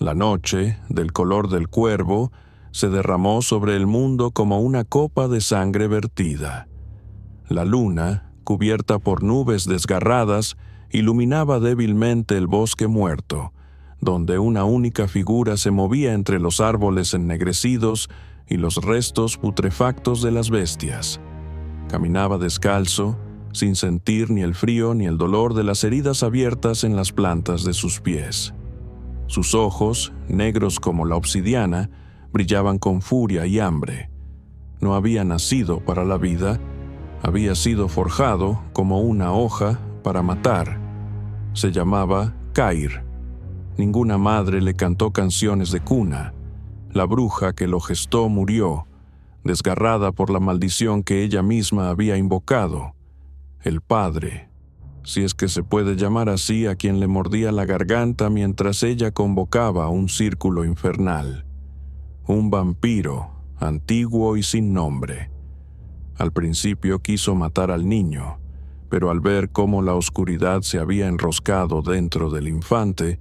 La noche, del color del cuervo, se derramó sobre el mundo como una copa de sangre vertida. La luna, cubierta por nubes desgarradas, iluminaba débilmente el bosque muerto, donde una única figura se movía entre los árboles ennegrecidos y los restos putrefactos de las bestias. Caminaba descalzo, sin sentir ni el frío ni el dolor de las heridas abiertas en las plantas de sus pies. Sus ojos, negros como la obsidiana, brillaban con furia y hambre. No había nacido para la vida, había sido forjado como una hoja para matar. Se llamaba Cair. Ninguna madre le cantó canciones de cuna. La bruja que lo gestó murió, desgarrada por la maldición que ella misma había invocado. El padre, si es que se puede llamar así a quien le mordía la garganta mientras ella convocaba un círculo infernal. Un vampiro, antiguo y sin nombre. Al principio quiso matar al niño, pero al ver cómo la oscuridad se había enroscado dentro del infante,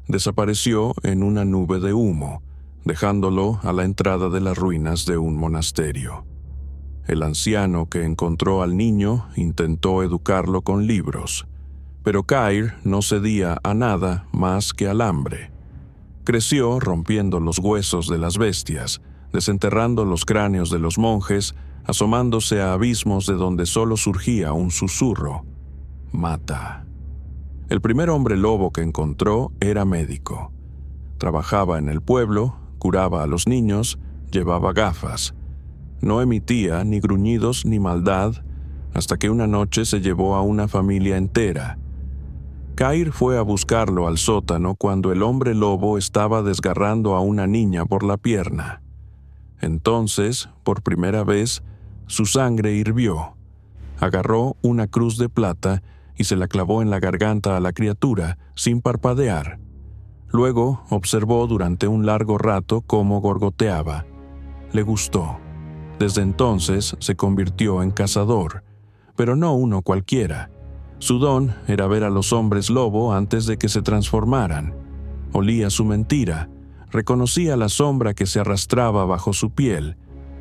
desapareció en una nube de humo, dejándolo a la entrada de las ruinas de un monasterio. El anciano que encontró al niño intentó educarlo con libros, pero Cair no cedía a nada más que al hambre. Creció rompiendo los huesos de las bestias, desenterrando los cráneos de los monjes, asomándose a abismos de donde solo surgía un susurro: «Mata». El primer hombre lobo que encontró era médico. Trabajaba en el pueblo, curaba a los niños, llevaba gafas. No emitía ni gruñidos ni maldad, hasta que una noche se llevó a una familia entera. Cair fue a buscarlo al sótano cuando el hombre lobo estaba desgarrando a una niña por la pierna. Entonces, por primera vez, su sangre hirvió. Agarró una cruz de plata y se la clavó en la garganta a la criatura, sin parpadear. Luego observó durante un largo rato cómo gorgoteaba. Le gustó. Desde entonces se convirtió en cazador, pero no uno cualquiera. Su don era ver a los hombres lobo antes de que se transformaran. Olía su mentira, reconocía la sombra que se arrastraba bajo su piel.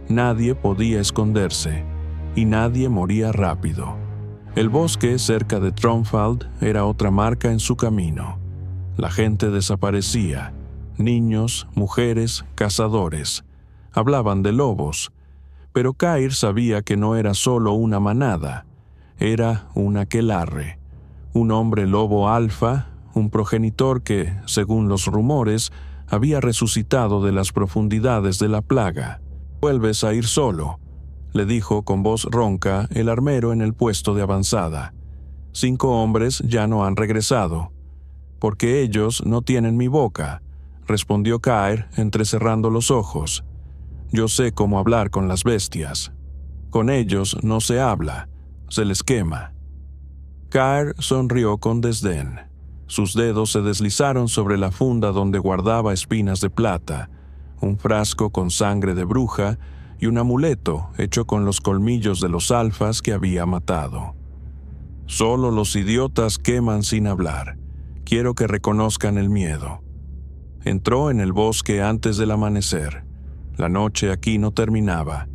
Nadie podía esconderse, y nadie moría rápido. El bosque cerca de Tromfald era otra marca en su camino. La gente desaparecía, niños, mujeres, cazadores. Hablaban de lobos, pero Cair sabía que no era solo una manada, era un aquelarre, un hombre lobo alfa, un progenitor que, según los rumores, había resucitado de las profundidades de la plaga. «Vuelves a ir solo», le dijo con voz ronca el armero en el puesto de avanzada. «5 hombres ya no han regresado». «Porque ellos no tienen mi boca», respondió Cair entrecerrando los ojos. «Yo sé cómo hablar con las bestias. Con ellos no se habla, se les quema». Cair sonrió con desdén. Sus dedos se deslizaron sobre la funda donde guardaba espinas de plata, un frasco con sangre de bruja y un amuleto hecho con los colmillos de los alfas que había matado. «Solo los idiotas queman sin hablar. Quiero que reconozcan el miedo». Entró en el bosque antes del amanecer. La noche aquí no terminaba.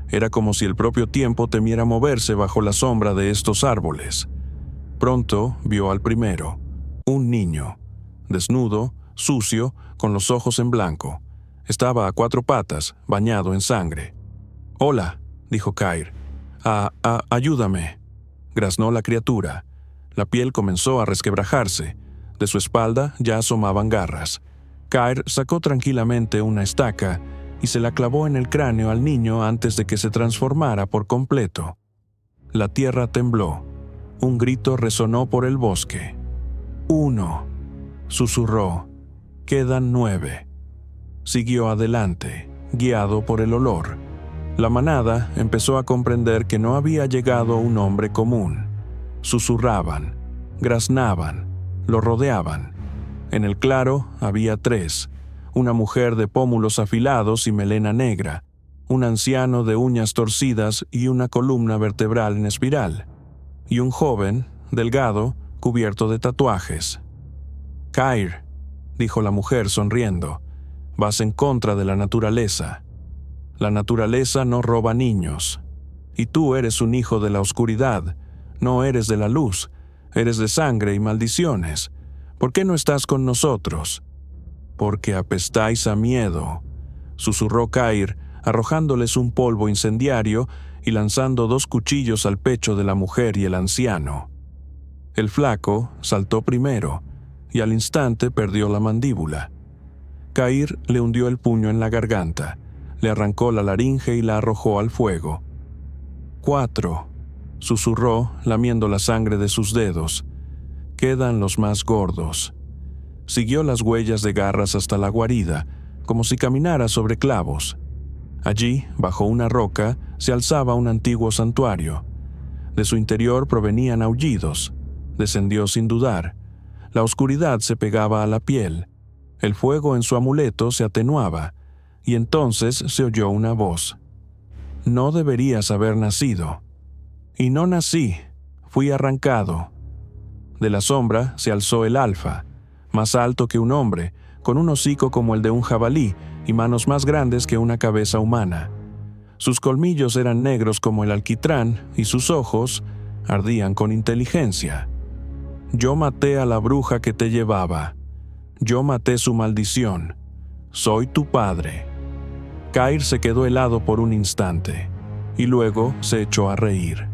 Era como si el propio tiempo temiera moverse bajo la sombra de estos árboles. Pronto vio al primero, un niño, desnudo, sucio, con los ojos en blanco. Estaba a 4 patas, bañado en sangre. «Hola», dijo Cair. Ayúdame», graznó la criatura. La piel comenzó a resquebrajarse. De su espalda ya asomaban garras. Cair sacó tranquilamente una estaca y se la clavó en el cráneo al niño antes de que se transformara por completo. La tierra tembló. Un grito resonó por el bosque. «1», susurró. «Quedan 9». Siguió adelante, guiado por el olor. La manada empezó a comprender que no había llegado un hombre común. Susurraban, graznaban, lo rodeaban. En el claro había 3, una mujer de pómulos afilados y melena negra, un anciano de uñas torcidas y una columna vertebral en espiral, y un joven, delgado, cubierto de tatuajes. «Cair», dijo la mujer sonriendo. Vas en contra de la naturaleza. La naturaleza no roba niños. Y tú eres un hijo de la oscuridad, no eres de la luz, eres de sangre y maldiciones. ¿Por qué no estás con nosotros? Porque apestáis a miedo, susurró Cair, arrojándoles un polvo incendiario y lanzando 2 cuchillos al pecho de la mujer y el anciano. El flaco saltó primero, y al instante perdió la mandíbula. Cair le hundió el puño en la garganta, le arrancó la laringe y la arrojó al fuego. 4, susurró, lamiendo la sangre de sus dedos. Quedan los más gordos. Siguió las huellas de garras hasta la guarida, como si caminara sobre clavos. Allí, bajo una roca, se alzaba un antiguo santuario. De su interior provenían aullidos. Descendió sin dudar. La oscuridad se pegaba a la piel. El fuego en su amuleto se atenuaba, y entonces se oyó una voz. No deberías haber nacido. Y no nací, fui arrancado. De la sombra se alzó el Alfa, más alto que un hombre, con un hocico como el de un jabalí y manos más grandes que una cabeza humana. Sus colmillos eran negros como el alquitrán y sus ojos ardían con inteligencia. Yo maté a la bruja que te llevaba. Yo maté su maldición. Soy tu padre. Cair se quedó helado por un instante, y luego se echó a reír.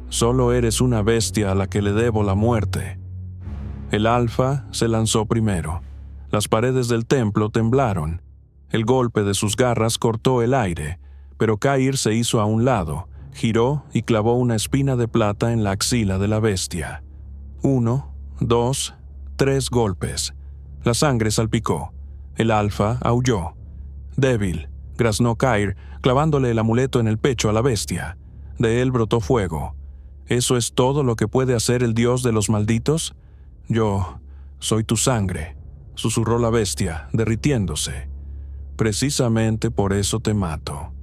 Solo eres una bestia a la que le debo la muerte. El Alfa se lanzó primero. Las paredes del templo temblaron. El golpe de sus garras cortó el aire, pero Cair se hizo a un lado, giró y clavó una espina de plata en la axila de la bestia. 1, 2, 3 golpes. La sangre salpicó. El Alfa aulló. Débil, graznó Cair, clavándole el amuleto en el pecho a la bestia. De él brotó fuego. ¿Eso es todo lo que puede hacer el dios de los malditos? Yo soy tu sangre, susurró la bestia, derritiéndose. Precisamente por eso te mato.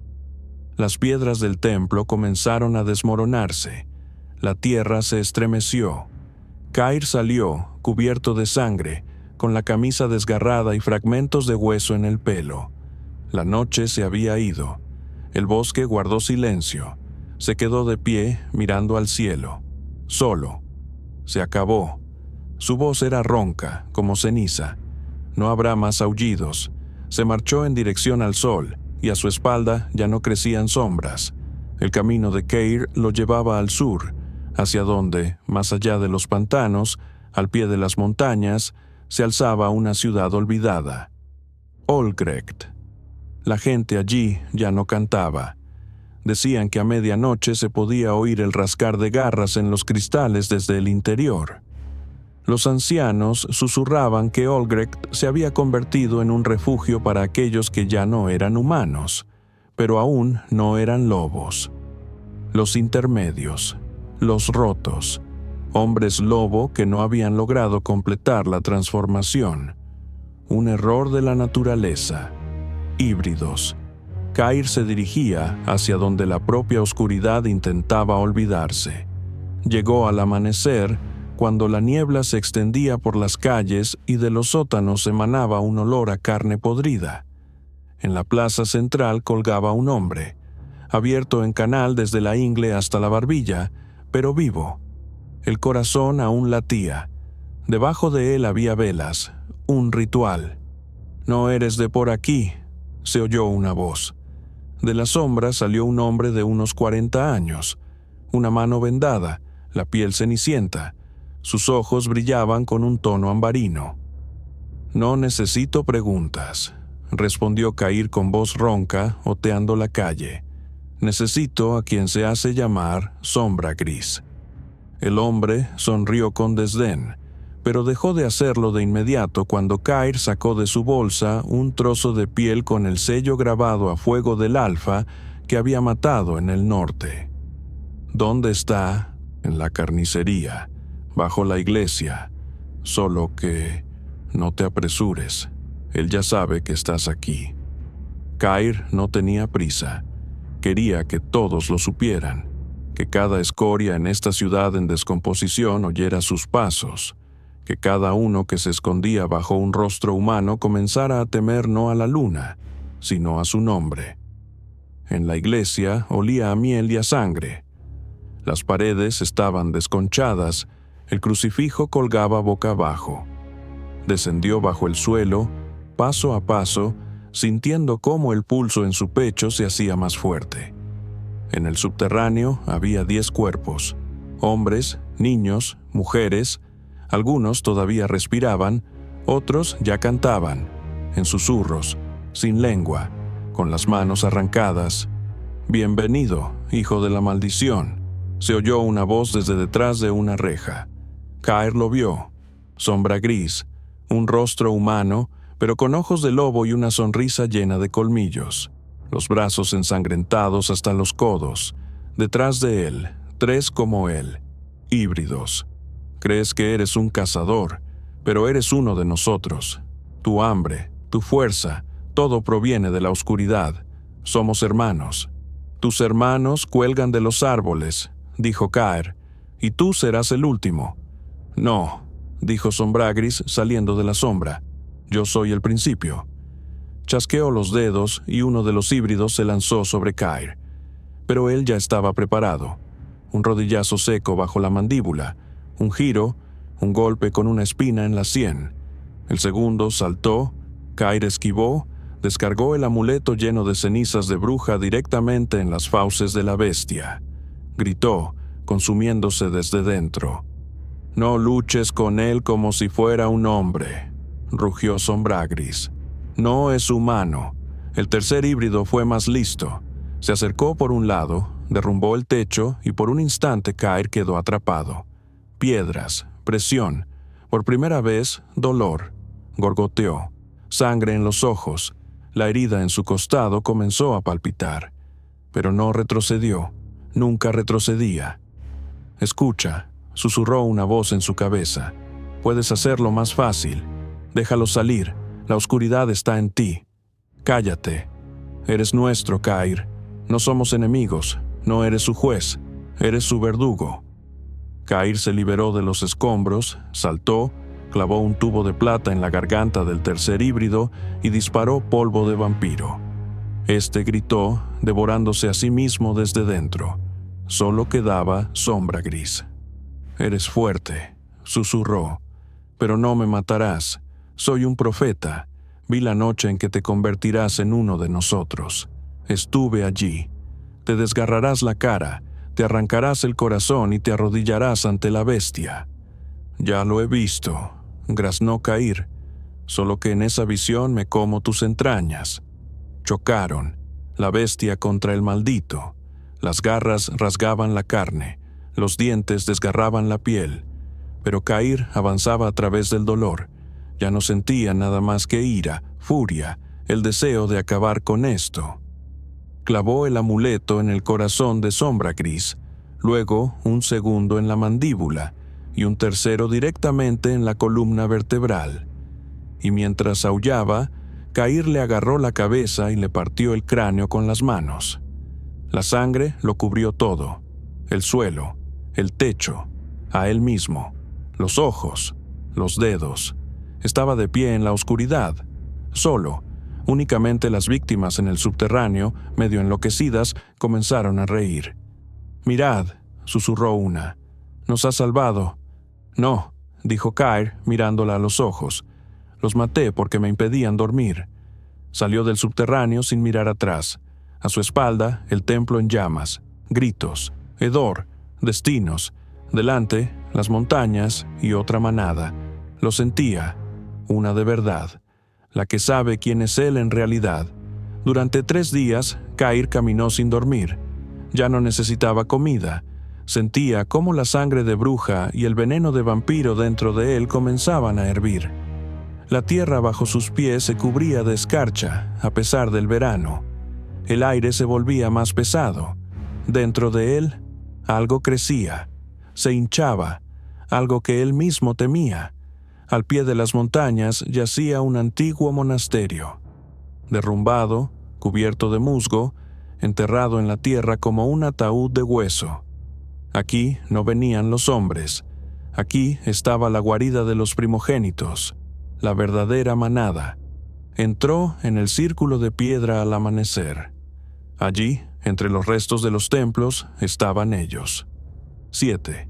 Las piedras del templo comenzaron a desmoronarse. La tierra se estremeció. Cair salió, cubierto de sangre, con la camisa desgarrada y fragmentos de hueso en el pelo. La noche se había ido. El bosque guardó silencio. Se quedó de pie, mirando al cielo. Solo. Se acabó. Su voz era ronca, como ceniza. No habrá más aullidos. Se marchó en dirección al sol, y a su espalda ya no crecían sombras. El camino de Cair lo llevaba al sur, hacia donde, más allá de los pantanos, al pie de las montañas, se alzaba una ciudad olvidada. Olgrecht. La gente allí ya no cantaba. Decían que a medianoche se podía oír el rascar de garras en los cristales desde el interior. Los ancianos susurraban que Olgrecht se había convertido en un refugio para aquellos que ya no eran humanos, pero aún no eran lobos. Los intermedios, los rotos, hombres lobo que no habían logrado completar la transformación. Un error de la naturaleza. Híbridos. Cair se dirigía hacia donde la propia oscuridad intentaba olvidarse. Llegó al amanecer, cuando la niebla se extendía por las calles y de los sótanos emanaba un olor a carne podrida. En la plaza central colgaba un hombre, abierto en canal desde la ingle hasta la barbilla, pero vivo. El corazón aún latía. Debajo de él había velas, un ritual. «No eres de por aquí», se oyó una voz. De la sombra salió un hombre de unos 40 años, una mano vendada, la piel cenicienta. Sus ojos brillaban con un tono ambarino. «No necesito preguntas», respondió Cair con voz ronca, oteando la calle. «Necesito a quien se hace llamar Sombra Gris». El hombre sonrió con desdén, pero dejó de hacerlo de inmediato cuando Cair sacó de su bolsa un trozo de piel con el sello grabado a fuego del Alfa que había matado en el norte. «¿Dónde está?» «En la carnicería, bajo la iglesia. Solo que no te apresures. Él ya sabe que estás aquí». Cair no tenía prisa. Quería que todos lo supieran, que cada escoria en esta ciudad en descomposición oyera sus pasos, que cada uno que se escondía bajo un rostro humano comenzara a temer no a la luna, sino a su nombre. En la iglesia olía a miel y a sangre. Las paredes estaban desconchadas, el crucifijo colgaba boca abajo. Descendió bajo el suelo, paso a paso, sintiendo cómo el pulso en su pecho se hacía más fuerte. En el subterráneo había 10 cuerpos, hombres, niños, mujeres. Algunos todavía respiraban, otros ya cantaban, en susurros, sin lengua, con las manos arrancadas. «Bienvenido, hijo de la maldición», se oyó una voz desde detrás de una reja. Caer lo vio. Sombra gris, un rostro humano, pero con ojos de lobo y una sonrisa llena de colmillos. Los brazos ensangrentados hasta los codos. Detrás de él, 3 como él, híbridos. Crees que eres un cazador, pero eres uno de nosotros. Tu hambre, tu fuerza, todo proviene de la oscuridad. Somos hermanos. Tus hermanos cuelgan de los árboles, dijo Caer, y tú serás el último. No, dijo Sombragris saliendo de la sombra. Yo soy el principio. Chasqueó los dedos y uno de los híbridos se lanzó sobre Caer. Pero él ya estaba preparado. Un rodillazo seco bajo la mandíbula, un giro, un golpe con una espina en la sien. El segundo saltó, Caer esquivó, descargó el amuleto lleno de cenizas de bruja directamente en las fauces de la bestia. Gritó, consumiéndose desde dentro. «No luches con él como si fuera un hombre», rugió Sombragris. «No es humano». El tercer híbrido fue más listo. Se acercó por un lado, derrumbó el techo y por un instante Caer quedó atrapado. Piedras, presión, por primera vez dolor. Gorgoteó, sangre en los ojos. La herida en su costado comenzó a palpitar, pero no retrocedió, nunca retrocedía. «Escucha», susurró una voz en su cabeza. «Puedes hacerlo más fácil. Déjalo salir, la oscuridad está en ti. Cállate. Eres nuestro, Caer. No somos enemigos, no eres su juez, eres su verdugo». Caer se liberó de los escombros, saltó, clavó un tubo de plata en la garganta del tercer híbrido y disparó polvo de vampiro. Este gritó, devorándose a sí mismo desde dentro. Solo quedaba Sombragris. «Eres fuerte», susurró, «pero no me matarás. Soy un profeta. Vi la noche en que te convertirás en uno de nosotros. Estuve allí. Te desgarrarás la cara, te arrancarás el corazón y te arrodillarás ante la bestia». «Ya lo he visto», graznó Caer, «solo que en esa visión me como tus entrañas». Chocaron, la bestia contra el maldito. Las garras rasgaban la carne, los dientes desgarraban la piel, pero Caer avanzaba a través del dolor. Ya no sentía nada más que ira, furia, el deseo de acabar con esto. Clavó el amuleto en el corazón de Sombragris, luego un segundo en la mandíbula y un tercero directamente en la columna vertebral. Y mientras aullaba, Caer le agarró la cabeza y le partió el cráneo con las manos. La sangre lo cubrió todo, el suelo, el techo, a él mismo, los ojos, los dedos. Estaba de pie en la oscuridad, solo. Únicamente las víctimas en el subterráneo, medio enloquecidas, comenzaron a reír. «Mirad», susurró una, «nos ha salvado». «No», dijo Caer, mirándola a los ojos. «Los maté porque me impedían dormir». Salió del subterráneo sin mirar atrás. A su espalda, el templo en llamas, gritos, hedor, destinos. Delante, las montañas y otra manada. Lo sentía, una de verdad, la que sabe quién es él en realidad. Durante 3 días, Caer caminó sin dormir. Ya no necesitaba comida. Sentía cómo la sangre de bruja y el veneno de vampiro dentro de él comenzaban a hervir. La tierra bajo sus pies se cubría de escarcha, a pesar del verano. El aire se volvía más pesado. Dentro de él, algo crecía, se hinchaba, algo que él mismo temía. Al pie de las montañas yacía un antiguo monasterio. Derrumbado, cubierto de musgo, enterrado en la tierra como un ataúd de hueso. Aquí no venían los hombres. Aquí estaba la guarida de los primogénitos, la verdadera manada. Entró en el círculo de piedra al amanecer. Allí, entre los restos de los templos, estaban ellos. 7.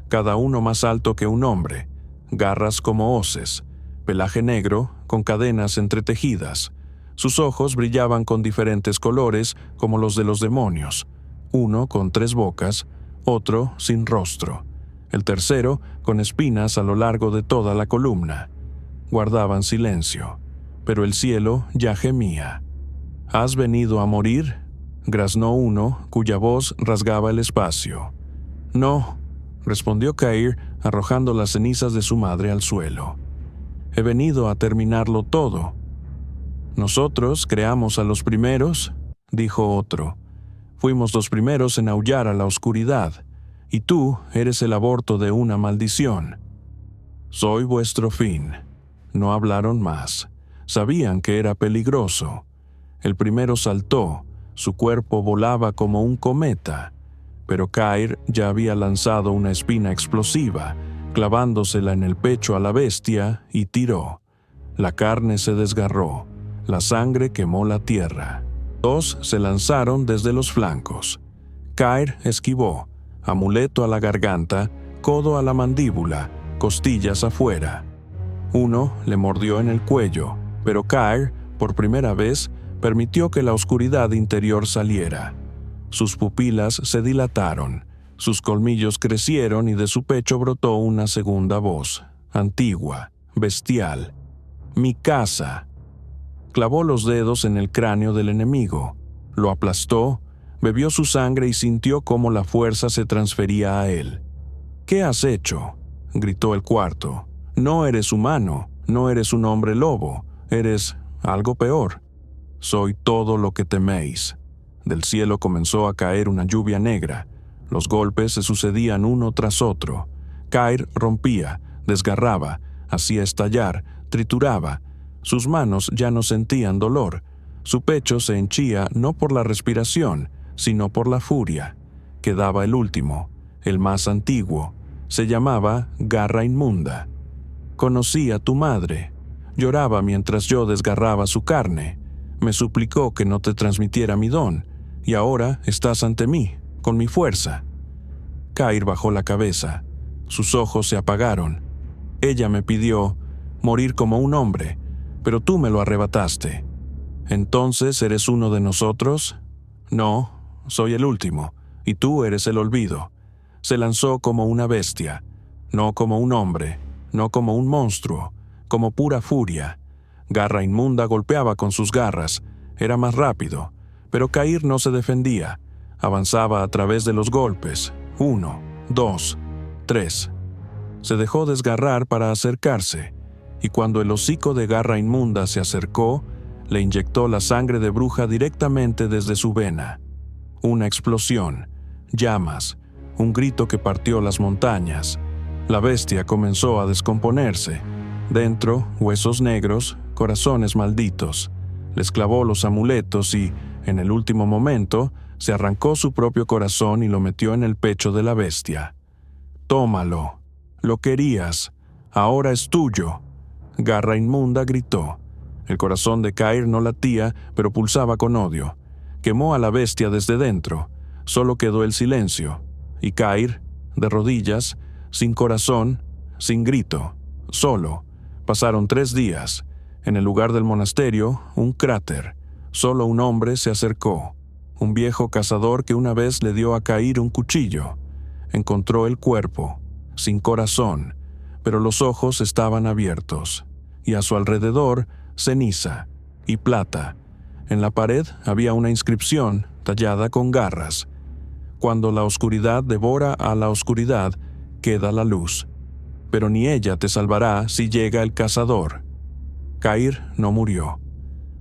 Cada uno más alto que un hombre, garras como hoces, pelaje negro con cadenas entretejidas. Sus ojos brillaban con diferentes colores como los de los demonios, uno con 3 bocas, otro sin rostro, el tercero con espinas a lo largo de toda la columna. Guardaban silencio, pero el cielo ya gemía. ¿Has venido a morir?, graznó uno, cuya voz rasgaba el espacio. No, respondió Cair, arrojando las cenizas de su madre al suelo. He venido a terminarlo todo. Nosotros creamos a los primeros, dijo otro. Fuimos los primeros en aullar a la oscuridad, y tú eres el aborto de una maldición. Soy vuestro fin. No hablaron más. Sabían que era peligroso. El primero saltó, su cuerpo volaba como un cometa, pero Cair ya había lanzado una espina explosiva, clavándosela en el pecho a la bestia, y tiró. La carne se desgarró, la sangre quemó la tierra. 2 se lanzaron desde los flancos. Cair esquivó, amuleto a la garganta, codo a la mandíbula, costillas afuera. Uno le mordió en el cuello, pero Cair, por primera vez, permitió que la oscuridad interior saliera. Sus pupilas se dilataron, sus colmillos crecieron y de su pecho brotó una segunda voz, antigua, bestial. «Mi casa». Clavó los dedos en el cráneo del enemigo, lo aplastó, bebió su sangre y sintió cómo la fuerza se transfería a él. «¿Qué has hecho?», gritó el cuarto. «No eres humano, no eres un hombre lobo, eres algo peor». «Soy todo lo que teméis». Del cielo comenzó a caer una lluvia negra. Los golpes se sucedían uno tras otro. Cair rompía, desgarraba, hacía estallar, trituraba. Sus manos ya no sentían dolor. Su pecho se henchía no por la respiración, sino por la furia. Quedaba el último, el más antiguo. Se llamaba Garra Inmunda. «Conocí a tu madre. Lloraba mientras yo desgarraba su carne. Me suplicó que no te transmitiera mi don, y ahora estás ante mí, con mi fuerza». Cair bajó la cabeza. Sus ojos se apagaron. «Ella me pidió morir como un hombre, pero tú me lo arrebataste. ¿Entonces eres uno de nosotros?» «No, soy el último, y tú eres el olvido». Se lanzó como una bestia, no como un hombre, no como un monstruo, como pura furia. Garra Inmunda golpeaba con sus garras, era más rápido, pero Cair no se defendía, avanzaba a través de los golpes, 1, 2, 3. Se dejó desgarrar para acercarse, y cuando el hocico de Garra Inmunda se acercó, le inyectó la sangre de bruja directamente desde su vena. Una explosión, llamas, un grito que partió las montañas. La bestia comenzó a descomponerse. Dentro, huesos negros, corazones malditos. Les clavó los amuletos y, en el último momento, se arrancó su propio corazón y lo metió en el pecho de la bestia. «Tómalo. Lo querías. Ahora es tuyo». Garra Inmunda gritó. El corazón de Cair no latía, pero pulsaba con odio. Quemó a la bestia desde dentro. Solo quedó el silencio. Y Cair, de rodillas, sin corazón, sin grito, solo. Pasaron 3 días. En el lugar del monasterio, un cráter. Solo un hombre se acercó. Un viejo cazador que una vez le dio a Cair un cuchillo. Encontró el cuerpo, sin corazón, pero los ojos estaban abiertos. Y a su alrededor, ceniza y plata. En la pared había una inscripción tallada con garras. Cuando la oscuridad devora a la oscuridad, queda la luz. Pero ni ella te salvará si llega el cazador. Cair no murió.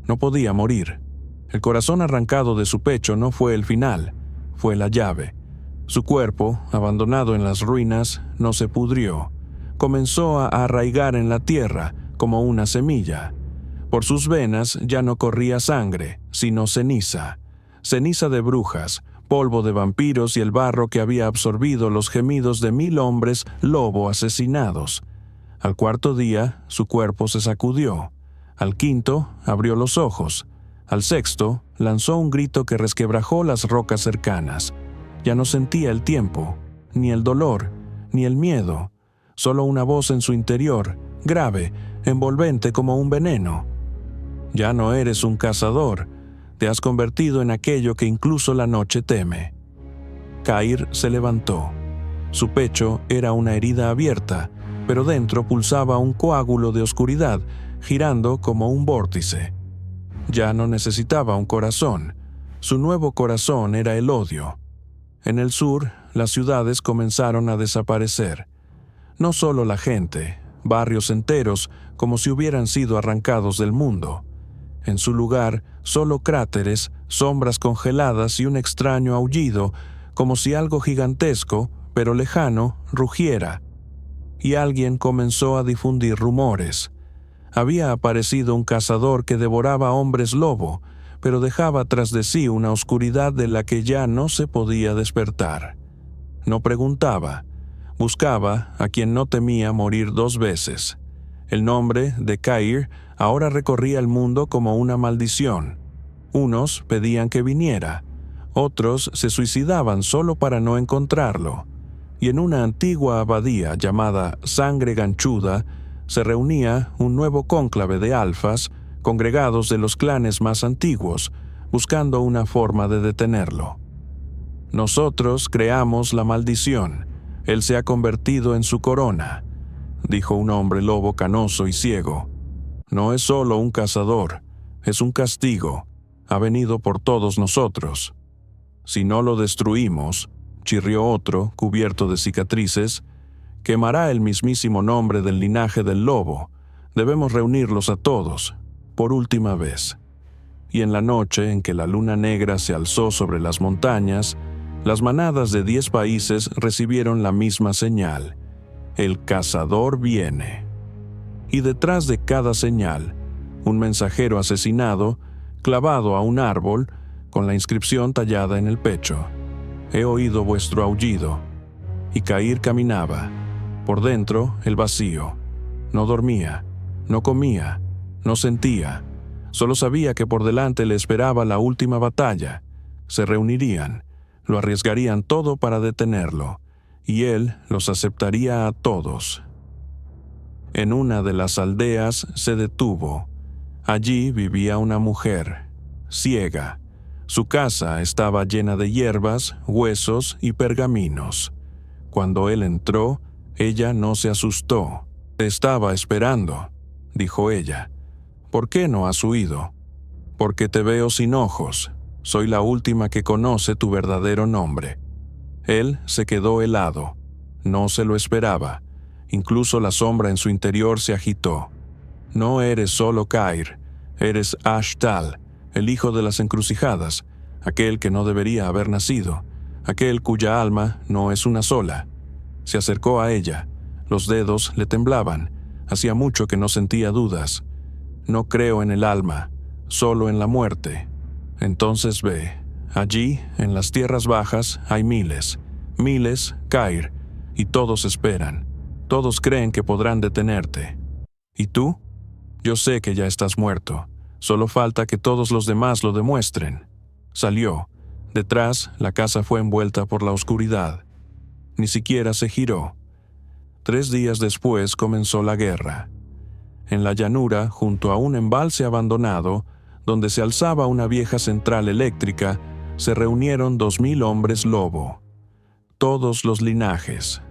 No podía morir. El corazón arrancado de su pecho no fue el final, fue la llave. Su cuerpo, abandonado en las ruinas, no se pudrió. Comenzó a arraigar en la tierra como una semilla. Por sus venas ya no corría sangre, sino ceniza. Ceniza de brujas, polvo de vampiros y el barro que había absorbido los gemidos de 1000 hombres lobo asesinados. Al cuarto día, su cuerpo se sacudió. Al quinto, abrió los ojos. Al sexto, lanzó un grito que resquebrajó las rocas cercanas. Ya no sentía el tiempo, ni el dolor, ni el miedo. Solo una voz en su interior, grave, envolvente como un veneno. Ya no eres un cazador. Te has convertido en aquello que incluso la noche teme. Cair se levantó. Su pecho era una herida abierta, pero dentro pulsaba un coágulo de oscuridad, girando como un vórtice. Ya no necesitaba un corazón. Su nuevo corazón era el odio. En el sur, las ciudades comenzaron a desaparecer. No solo la gente, barrios enteros, como si hubieran sido arrancados del mundo. En su lugar, solo cráteres, sombras congeladas y un extraño aullido, como si algo gigantesco, pero lejano, rugiera. Y alguien comenzó a difundir rumores. Había aparecido un cazador que devoraba hombres lobo, pero dejaba tras de sí una oscuridad de la que ya no se podía despertar. No preguntaba, buscaba a quien no temía morir 2 veces. El nombre de Cair ahora recorría el mundo como una maldición. Unos pedían que viniera, otros se suicidaban solo para no encontrarlo. Y en una antigua abadía llamada Sangre Ganchuda se reunía un nuevo cónclave de alfas, congregados de los clanes más antiguos, buscando una forma de detenerlo. Nosotros creamos la maldición. Él se ha convertido en su corona, dijo un hombre lobo canoso y ciego. No es solo un cazador, es un castigo. Ha venido por todos nosotros. Si no lo destruimos, chirrió otro, cubierto de cicatrices, quemará el mismísimo nombre del linaje del lobo. Debemos reunirlos a todos, por última vez. Y en la noche en que la luna negra se alzó sobre las montañas, las manadas de 10 países recibieron la misma señal. El cazador viene. Y detrás de cada señal, un mensajero asesinado, clavado a un árbol, con la inscripción tallada en el pecho. He oído vuestro aullido. Y Cair caminaba. Por dentro, el vacío. No dormía, no comía, no sentía. Solo sabía que por delante le esperaba la última batalla. Se reunirían, lo arriesgarían todo para detenerlo, y él los aceptaría a todos. En una de las aldeas se detuvo. Allí vivía una mujer, ciega. Su casa estaba llena de hierbas, huesos y pergaminos. Cuando él entró, ella no se asustó. «Te estaba esperando», dijo ella. «¿Por qué no has huido?» «Porque te veo sin ojos. Soy la última que conoce tu verdadero nombre». Él se quedó helado. No se lo esperaba. Incluso la sombra en su interior se agitó. «No eres solo Cair. Eres Ashtal, el hijo de las encrucijadas, aquel que no debería haber nacido, aquel cuya alma no es una sola». Se acercó a ella. Los dedos le temblaban. Hacía mucho que no sentía dudas. «No creo en el alma, solo en la muerte». «Entonces ve. Allí, en las tierras bajas, hay miles, Cair, y todos esperan. Todos creen que podrán detenerte. ¿Y tú? Yo sé que ya estás muerto. Solo falta que todos los demás lo demuestren». Salió. Detrás, la casa fue envuelta por la oscuridad. Ni siquiera se giró. 3 días después comenzó la guerra. En la llanura, junto a un embalse abandonado, donde se alzaba una vieja central eléctrica, se reunieron 2000 hombres lobo. Todos los linajes,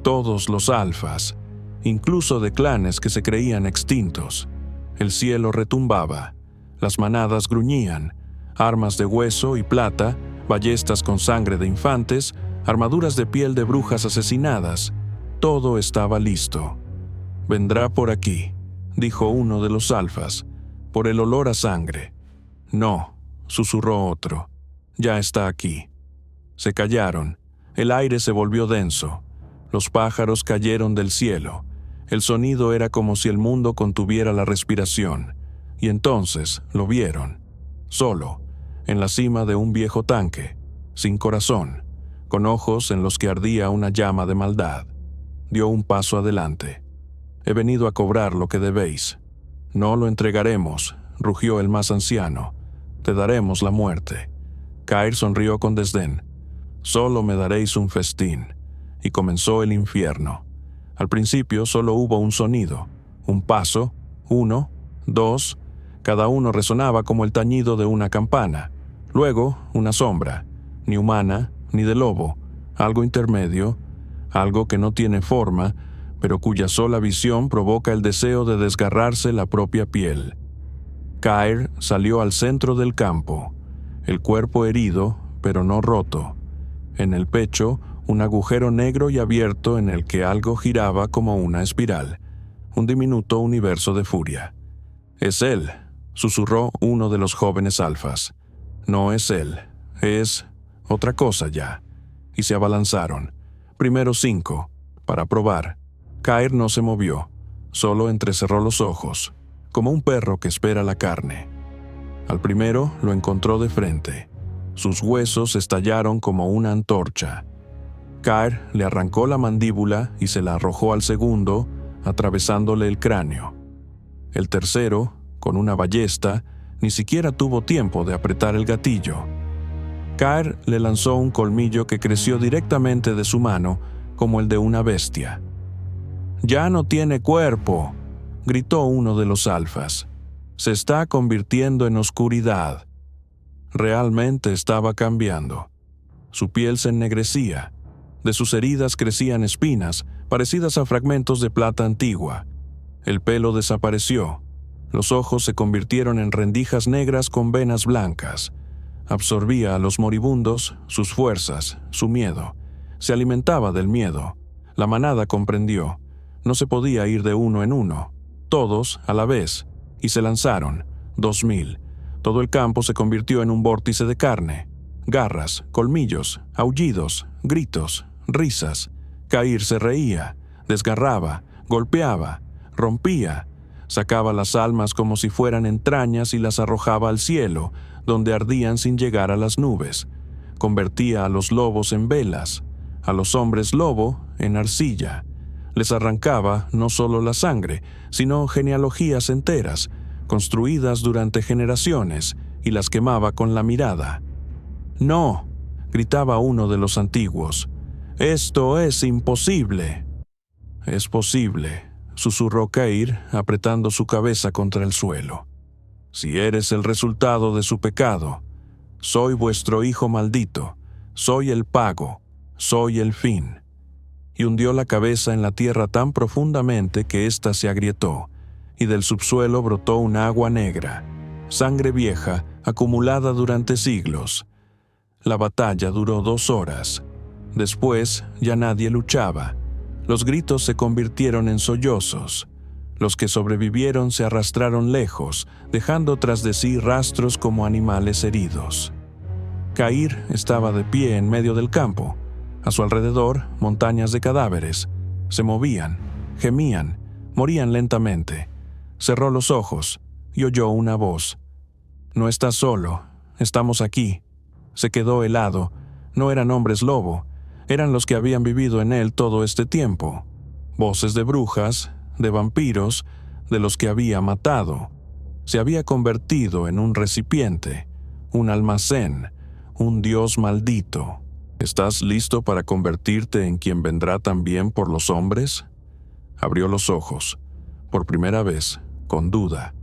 todos los alfas, incluso de clanes que se creían extintos. El cielo retumbaba, las manadas gruñían, armas de hueso y plata, ballestas con sangre de infantes, armaduras de piel de brujas asesinadas. Todo estaba listo. «Vendrá por aquí», dijo uno de los alfas, «por el olor a sangre». «No», susurró otro, «ya está aquí». Se callaron. El aire se volvió denso. Los pájaros cayeron del cielo. El sonido era como si el mundo contuviera la respiración. Y entonces lo vieron. Solo, en la cima de un viejo tanque. sin corazón, con ojos en los que ardía una llama de maldad. Dio un paso adelante. «He venido a cobrar lo que debéis». «No lo entregaremos», rugió el más anciano. «Te daremos la muerte». Cair sonrió con desdén. «Solo me daréis un festín». Y comenzó el infierno. Al principio solo hubo un sonido, un paso, 1, 2, cada uno resonaba como el tañido de una campana. Luego, una sombra, ni humana ni de lobo, algo intermedio, algo que no tiene forma, pero cuya sola visión provoca el deseo de desgarrarse la propia piel. Cair salió al centro del campo, el cuerpo herido, pero no roto. En el pecho, un agujero negro y abierto en el que algo giraba como una espiral, un diminuto universo de furia. «Es él», susurró uno de los jóvenes alfas. «No es él, es otra cosa ya». Y se abalanzaron. Primero 5, para probar. Cair no se movió, solo entrecerró los ojos, como un perro que espera la carne. Al primero lo encontró de frente. Sus huesos estallaron como una antorcha. Cair le arrancó la mandíbula y se la arrojó al segundo, atravesándole el cráneo. El tercero, con una ballesta, ni siquiera tuvo tiempo de apretar el gatillo. Cair le lanzó un colmillo que creció directamente de su mano, como el de una bestia. «Ya no tiene cuerpo», gritó uno de los alfas. «Se está convirtiendo en oscuridad». Realmente estaba cambiando. Su piel se ennegrecía. De sus heridas crecían espinas, parecidas a fragmentos de plata antigua. El pelo desapareció. Los ojos se convirtieron en rendijas negras con venas blancas. Absorbía a los moribundos, sus fuerzas, su miedo. Se alimentaba del miedo. La manada comprendió. No se podía ir de uno en uno. Todos a la vez. Y se lanzaron. 2000. Todo el campo se convirtió en un vórtice de carne. Garras, colmillos, aullidos, gritos, risas. Cair se reía, desgarraba, golpeaba, rompía. Sacaba las almas como si fueran entrañas y las arrojaba al cielo, donde ardían sin llegar a las nubes. Convertía a los lobos en velas, a los hombres lobo en arcilla. Les arrancaba no solo la sangre, sino genealogías enteras, construidas durante generaciones, y las quemaba con la mirada. «No», gritaba uno de los antiguos, «esto es imposible». «Es posible», susurró Cair, apretando su cabeza contra el suelo. «Si eres el resultado de su pecado, soy vuestro hijo maldito, soy el pago, soy el fin». Y hundió la cabeza en la tierra tan profundamente que ésta se agrietó, y del subsuelo brotó un agua negra, sangre vieja acumulada durante siglos. La batalla duró 2 horas. Después ya nadie luchaba. Los gritos se convirtieron en sollozos. Los que sobrevivieron se arrastraron lejos, dejando tras de sí rastros como animales heridos. Cair estaba de pie en medio del campo. A su alrededor, montañas de cadáveres. Se movían, gemían, morían lentamente. Cerró los ojos y oyó una voz. «No estás solo, estamos aquí». Se quedó helado. No eran hombres lobo, eran los que habían vivido en él todo este tiempo. Voces de brujas, de vampiros, de los que había matado. Se había convertido en un recipiente, un almacén, un dios maldito. «¿Estás listo para convertirte en quien vendrá también por los hombres?» Abrió los ojos, por primera vez, con duda.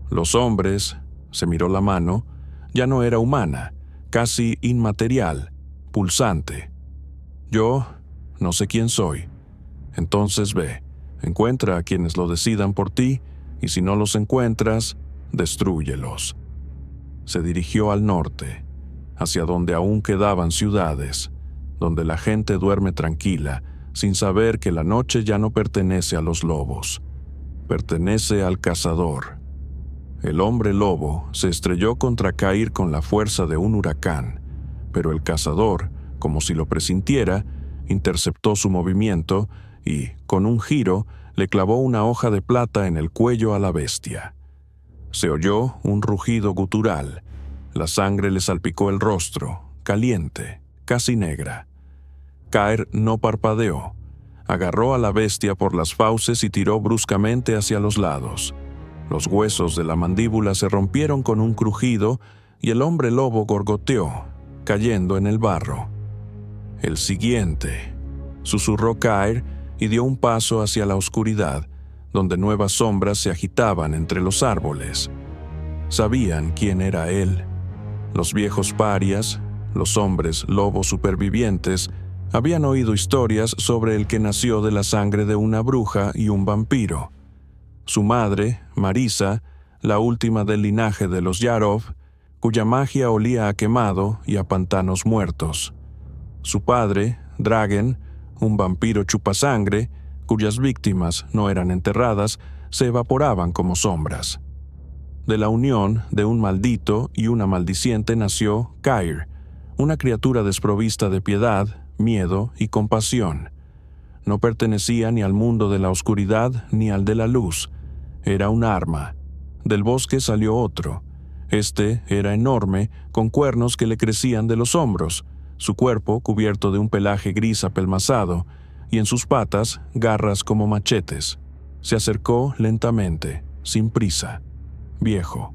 Los hombres, se miró la mano, ya no era humana, casi inmaterial, pulsante. «Yo no sé quién soy». «Entonces ve, encuentra a quienes lo decidan por ti, y si no los encuentras, destrúyelos». Se dirigió al norte, hacia donde aún quedaban ciudades, donde la gente duerme tranquila, sin saber que la noche ya no pertenece a los lobos, pertenece al cazador. El hombre lobo se estrelló contra Cair con la fuerza de un huracán, pero el cazador, como si lo presintiera, interceptó su movimiento y, con un giro, le clavó una hoja de plata en el cuello a la bestia. Se oyó un rugido gutural. La sangre le salpicó el rostro. caliente, casi negra. Caer no parpadeó. Agarró a la bestia por las fauces y tiró bruscamente hacia los lados. Los huesos de la mandíbula se rompieron con un crujido y el hombre lobo gorgoteó, cayendo en el barro. «El siguiente», susurró Caer y dio un paso hacia la oscuridad, donde nuevas sombras se agitaban entre los árboles. Sabían quién era él. Los viejos parias, los hombres lobos supervivientes, habían oído historias sobre el que nació de la sangre de una bruja y un vampiro. Su madre, Marisa, la última del linaje de los Yarov, cuya magia olía a quemado y a pantanos muertos. Su padre, Dragen, un vampiro chupasangre, cuyas víctimas no eran enterradas, se evaporaban como sombras. De la unión de un maldito y una maldiciente nació Caer, una criatura desprovista de piedad, miedo y compasión. No pertenecía ni al mundo de la oscuridad ni al de la luz. Era un arma. Del bosque salió otro. Este era enorme, con cuernos que le crecían de los hombros, su cuerpo cubierto de un pelaje gris apelmazado, y en sus patas garras como machetes. Se acercó lentamente, sin prisa. «Viejo,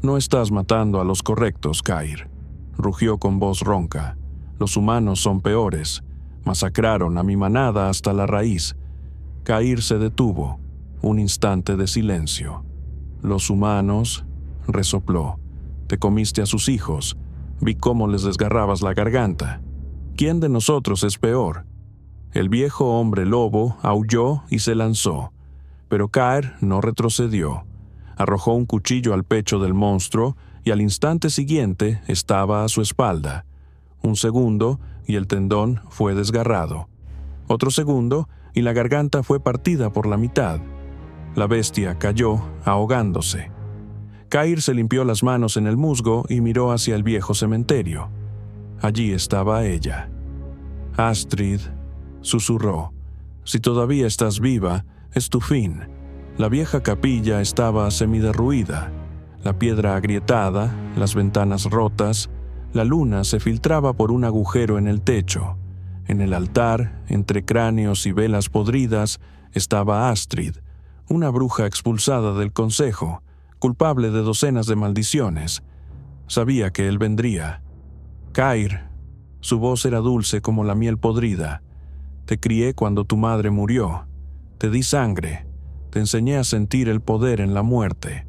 no estás matando a los correctos, Caer», rugió con voz ronca. «Los humanos son peores. Masacraron a mi manada hasta la raíz». Caer se detuvo. Un instante de silencio. «Los humanos», resopló. «Te comiste a sus hijos. Vi cómo les desgarrabas la garganta. ¿Quién de nosotros es peor?» El viejo hombre lobo aulló y se lanzó, pero Caer no retrocedió. Arrojó un cuchillo al pecho del monstruo y al instante siguiente estaba a su espalda. Un segundo y el tendón fue desgarrado. Otro segundo y la garganta fue partida por la mitad. La bestia cayó, ahogándose. Caer se limpió las manos en el musgo y miró hacia el viejo cementerio. Allí estaba ella. «Astrid», susurró, «si todavía estás viva, es tu fin». La vieja capilla estaba semiderruida, la piedra agrietada, las ventanas rotas, la luna se filtraba por un agujero en el techo. En el altar, entre cráneos y velas podridas, estaba Astrid, una bruja expulsada del consejo, culpable de docenas de maldiciones. Sabía que él vendría. «Caer», su voz era dulce como la miel podrida, «te crié cuando tu madre murió. Te di sangre. Te enseñé a sentir el poder en la muerte.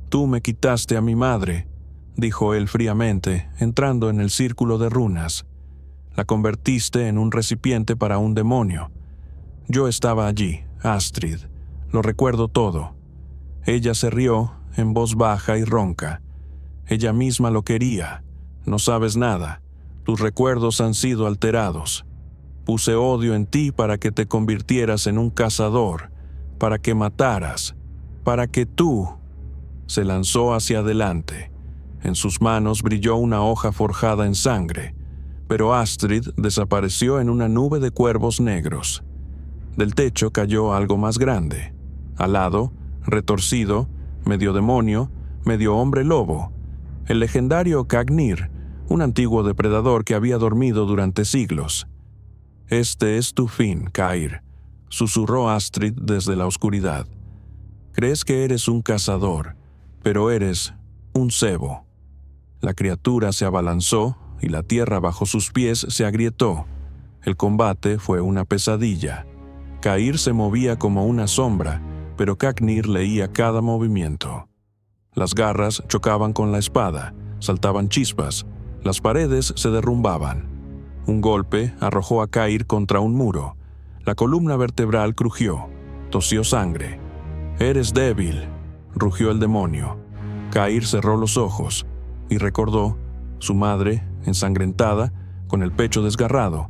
Tú me quitaste a mi madre», dijo él fríamente, entrando en el círculo de runas. «La convertiste en un recipiente para un demonio. Yo estaba allí, Astrid. Lo recuerdo todo». Ella se rió, en voz baja y ronca. «Ella misma lo quería. No sabes nada. Tus recuerdos han sido alterados. Puse odio en ti para que te convirtieras en un cazador, para que mataras, para que tú...» Se lanzó hacia adelante. En sus manos brilló una hoja forjada en sangre, pero Astrid desapareció en una nube de cuervos negros. Del techo cayó algo más grande. Alado, retorcido, medio demonio, medio hombre lobo. El legendario Cagnir, un antiguo depredador que había dormido durante siglos. «Este es tu fin, Caer», susurró Astrid desde la oscuridad. «Crees que eres un cazador, pero eres un cebo». La criatura se abalanzó y la tierra bajo sus pies se agrietó. El combate fue una pesadilla. Caer se movía como una sombra, pero Cagnir leía cada movimiento. Las garras chocaban con la espada, saltaban chispas, las paredes se derrumbaban. Un golpe arrojó a Caer contra un muro. La columna vertebral crujió, tosió sangre. «Eres débil», rugió el demonio. Caer cerró los ojos y recordó su madre, ensangrentada, con el pecho desgarrado,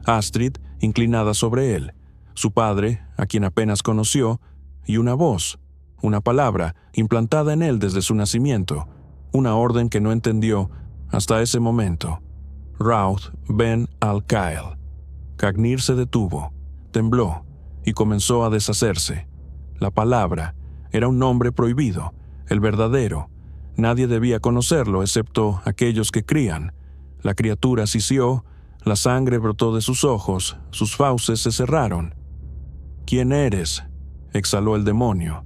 Astrid, inclinada sobre él, su padre, a quien apenas conoció, y una voz, una palabra, implantada en él desde su nacimiento, una orden que no entendió hasta ese momento. «Routh ben al-Kael». Cagnir se detuvo, tembló y comenzó a deshacerse. La palabra era un nombre prohibido, el verdadero. Nadie debía conocerlo excepto aquellos que crían. La criatura sisió, la sangre brotó de sus ojos, sus fauces se cerraron. «¿Quién eres?», exhaló el demonio.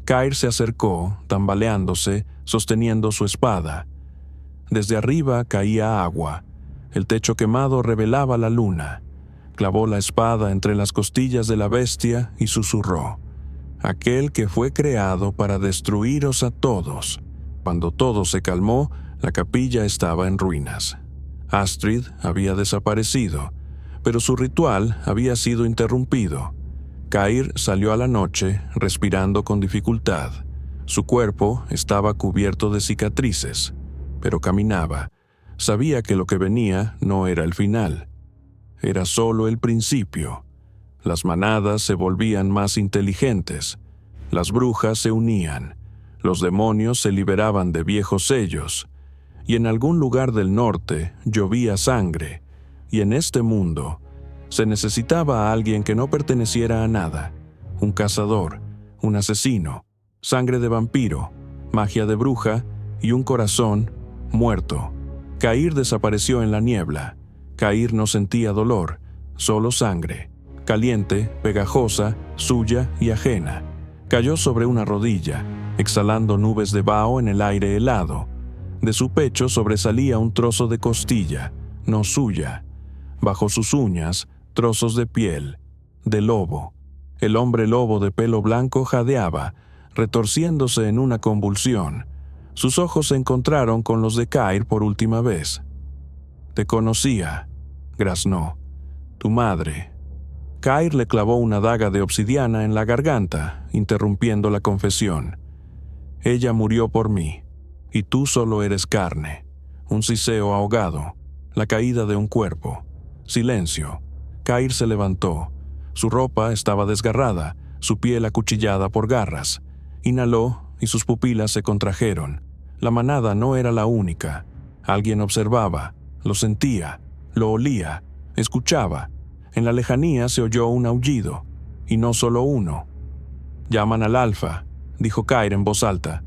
Cair se acercó, tambaleándose, sosteniendo su espada. Desde arriba caía agua. El techo quemado revelaba la luna. Clavó la espada entre las costillas de la bestia y susurró: «Aquel que fue creado para destruiros a todos». Cuando todo se calmó, la capilla estaba en ruinas. Astrid había desaparecido, pero su ritual había sido interrumpido. Cair salió a la noche, respirando con dificultad. Su cuerpo estaba cubierto de cicatrices, pero caminaba. Sabía que lo que venía no era el final. Era solo el principio. Las manadas se volvían más inteligentes. Las brujas se unían. Los demonios se liberaban de viejos sellos. Y en algún lugar del norte llovía sangre. Y en este mundo se necesitaba a alguien que no perteneciera a nada. Un cazador, un asesino, sangre de vampiro, magia de bruja y un corazón muerto. Cair desapareció en la niebla. Cair no sentía dolor, solo sangre, caliente, pegajosa, suya y ajena. Cayó sobre una rodilla, exhalando nubes de vaho en el aire helado. De su pecho sobresalía un trozo de costilla, no suya. Bajo sus uñas, trozos de piel, de lobo. El hombre lobo de pelo blanco jadeaba, retorciéndose en una convulsión. Sus ojos se encontraron con los de Cair por última vez. «Te conocía», graznó. «Tu madre». Cair le clavó una daga de obsidiana en la garganta, interrumpiendo la confesión. «Ella murió por mí, y tú solo eres carne». Un siseo ahogado, la caída de un cuerpo. Silencio. Cair se levantó. Su ropa estaba desgarrada, su piel acuchillada por garras. Inhaló y sus pupilas se contrajeron. La manada no era la única. Alguien observaba, lo sentía, lo olía, escuchaba. En la lejanía se oyó un aullido, y no solo uno. «Llaman al alfa», dijo Cair en voz alta.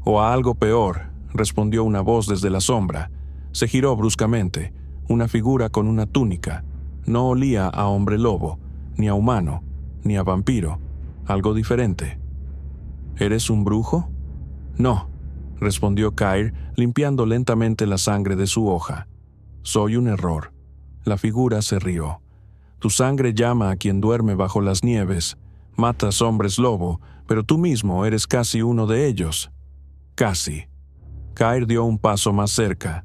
«O a algo peor», respondió una voz desde la sombra. Se giró bruscamente. Una figura con una túnica. No olía a hombre lobo, ni a humano, ni a vampiro. Algo diferente. «¿Eres un brujo?» «No», respondió Cair, limpiando lentamente la sangre de su hoja. «Soy un error». La figura se rió. «Tu sangre llama a quien duerme bajo las nieves. Matas hombres lobo, pero tú mismo eres casi uno de ellos». «Casi». Cair dio un paso más cerca.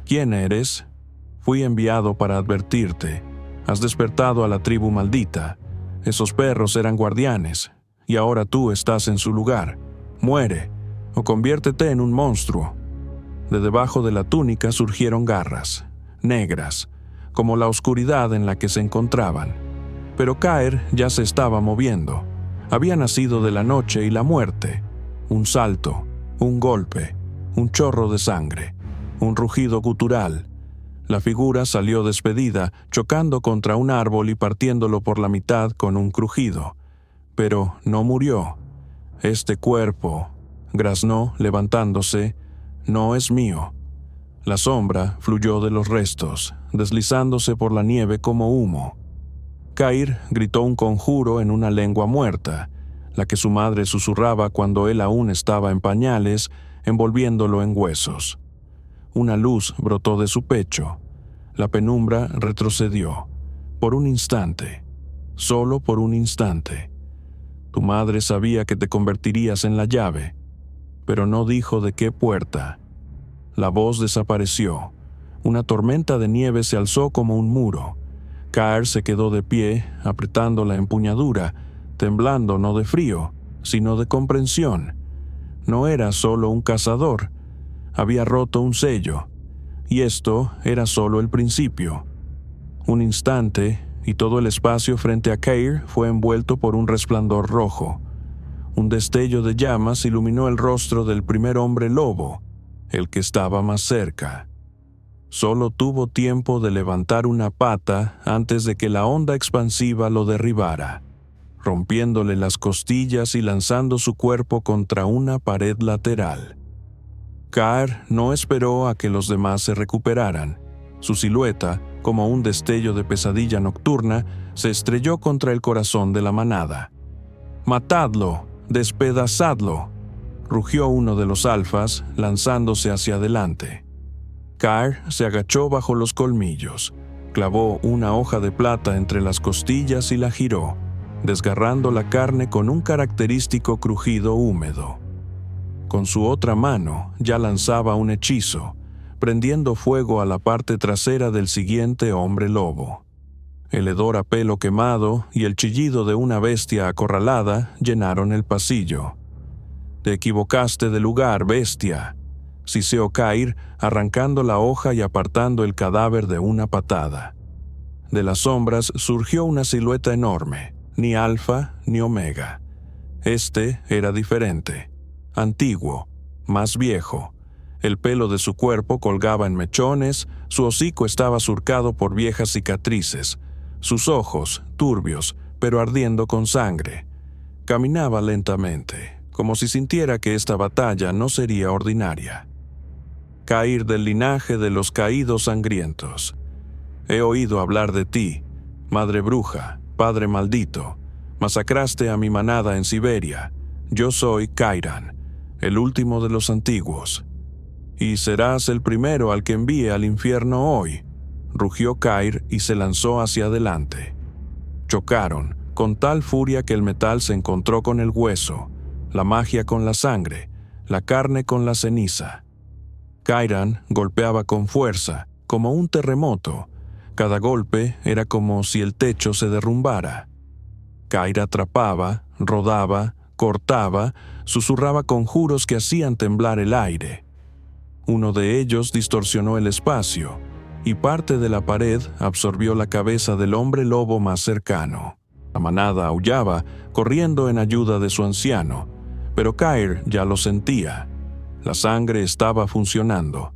«¿Quién eres?» «Fui enviado para advertirte. Has despertado a la tribu maldita. Esos perros eran guardianes, y ahora tú estás en su lugar. Muere, o conviértete en un monstruo». De debajo de la túnica surgieron garras, negras, como la oscuridad en la que se encontraban. Pero Cair ya se estaba moviendo. Había nacido de la noche y la muerte. Un salto, un golpe, un chorro de sangre, un rugido gutural. La figura salió despedida, chocando contra un árbol y partiéndolo por la mitad con un crujido. Pero no murió. «Este cuerpo», graznó, levantándose, «no es mío». La sombra fluyó de los restos, deslizándose por la nieve como humo. Cair gritó un conjuro en una lengua muerta, la que su madre susurraba cuando él aún estaba en pañales, envolviéndolo en huesos. Una luz brotó de su pecho. La penumbra retrocedió. Por un instante. Solo por un instante. Tu madre sabía que te convertirías en la llave, pero no dijo de qué puerta. La voz desapareció. Una tormenta de nieve se alzó como un muro. Cair se quedó de pie, apretando la empuñadura, temblando no de frío, sino de comprensión. No era solo un cazador. Había roto un sello. Y esto era solo el principio. Un instante, y todo el espacio frente a Cair fue envuelto por un resplandor rojo. Un destello de llamas iluminó el rostro del primer hombre lobo, el que estaba más cerca. Solo tuvo tiempo de levantar una pata antes de que la onda expansiva lo derribara, rompiéndole las costillas y lanzando su cuerpo contra una pared lateral. Kaer no esperó a que los demás se recuperaran. Su silueta, como un destello de pesadilla nocturna, se estrelló contra el corazón de la manada. «¡Matadlo! ¡Despedazadlo!», rugió uno de los alfas, lanzándose hacia adelante. Kaer se agachó bajo los colmillos, clavó una hoja de plata entre las costillas y la giró, desgarrando la carne con un característico crujido húmedo. Con su otra mano ya lanzaba un hechizo, prendiendo fuego a la parte trasera del siguiente hombre lobo. El hedor a pelo quemado y el chillido de una bestia acorralada llenaron el pasillo. «Te equivocaste de lugar, bestia», siseó Kaer, arrancando la hoja y apartando el cadáver de una patada. De las sombras surgió una silueta enorme, ni alfa ni omega. Este era diferente, antiguo, más viejo. El pelo de su cuerpo colgaba en mechones, su hocico estaba surcado por viejas cicatrices, sus ojos, turbios, pero ardiendo con sangre. Caminaba lentamente, como si sintiera que esta batalla no sería ordinaria. Kaer del linaje de los caídos sangrientos. He oído hablar de ti, madre bruja, padre maldito. Masacraste a mi manada en Siberia. Yo soy Kairan, el último de los antiguos. Y serás el primero al que envíe al infierno hoy, rugió Kaer y se lanzó hacia adelante. Chocaron, con tal furia que el metal se encontró con el hueso, la magia con la sangre, la carne con la ceniza. Kairan golpeaba con fuerza, como un terremoto. Cada golpe era como si el techo se derrumbara. Kaer atrapaba, rodaba, cortaba, susurraba conjuros que hacían temblar el aire. Uno de ellos distorsionó el espacio, y parte de la pared absorbió la cabeza del hombre lobo más cercano. La manada aullaba, corriendo en ayuda de su anciano, pero Kaer ya lo sentía. La sangre estaba funcionando,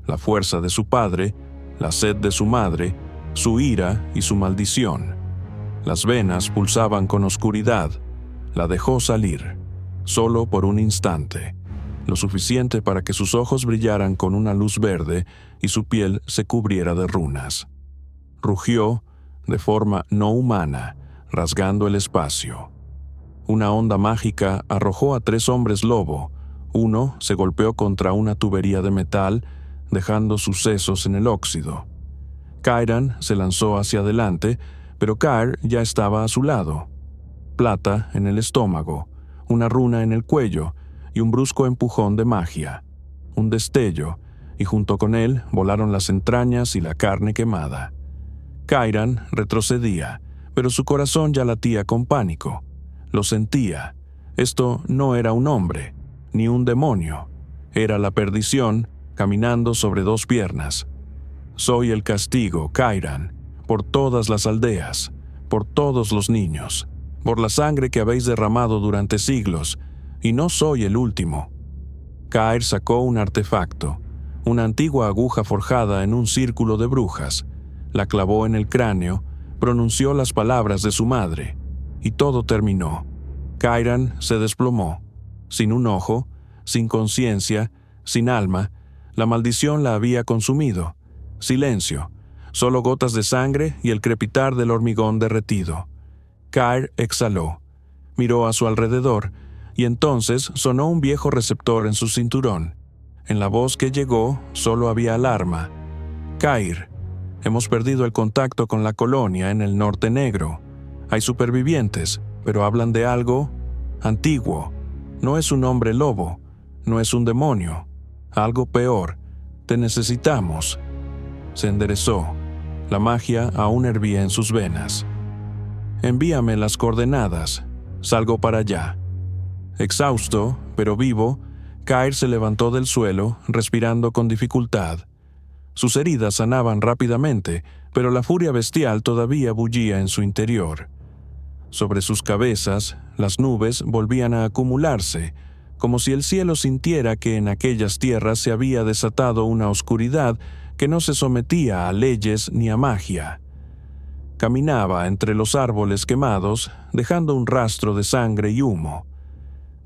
la fuerza de su padre, la sed de su madre, su ira y su maldición. Las venas pulsaban con oscuridad. La dejó salir, solo por un instante, lo suficiente para que sus ojos brillaran con una luz verde y su piel se cubriera de runas. Rugió, de forma no humana, rasgando el espacio. Una onda mágica arrojó a 3 hombres lobo. Uno se golpeó contra una tubería de metal, dejando sus sesos en el óxido. Kairan se lanzó hacia adelante, pero Kaer ya estaba a su lado. Plata en el estómago, una runa en el cuello y un brusco empujón de magia. Un destello, y junto con él volaron las entrañas y la carne quemada. Kairan retrocedía, pero su corazón ya latía con pánico. Lo sentía. Esto no era un hombre, ni un demonio. Era la perdición, caminando sobre 2 piernas. Soy el castigo, Kairan, por todas las aldeas, por todos los niños, por la sangre que habéis derramado durante siglos, y no soy el último. Kaer sacó un artefacto, una antigua aguja forjada en un círculo de brujas, la clavó en el cráneo, pronunció las palabras de su madre, y todo terminó. Kairan se desplomó, sin un ojo, sin conciencia, sin alma. La maldición la había consumido. Silencio, solo gotas de sangre y el crepitar del hormigón derretido. Kaer exhaló, miró a su alrededor, y entonces sonó un viejo receptor en su cinturón. En la voz que llegó solo había alarma. «Kaer, hemos perdido el contacto con la colonia en el Norte Negro. Hay supervivientes, pero hablan de algo antiguo. No es un hombre lobo, no es un demonio. Algo peor. Te necesitamos». Se enderezó. La magia aún hervía en sus venas. «Envíame las coordenadas. Salgo para allá». Exhausto, pero vivo, Kaer se levantó del suelo, respirando con dificultad. Sus heridas sanaban rápidamente, pero la furia bestial todavía bullía en su interior. Sobre sus cabezas, las nubes volvían a acumularse, como si el cielo sintiera que en aquellas tierras se había desatado una oscuridad que no se sometía a leyes ni a magia. Caminaba entre los árboles quemados, dejando un rastro de sangre y humo.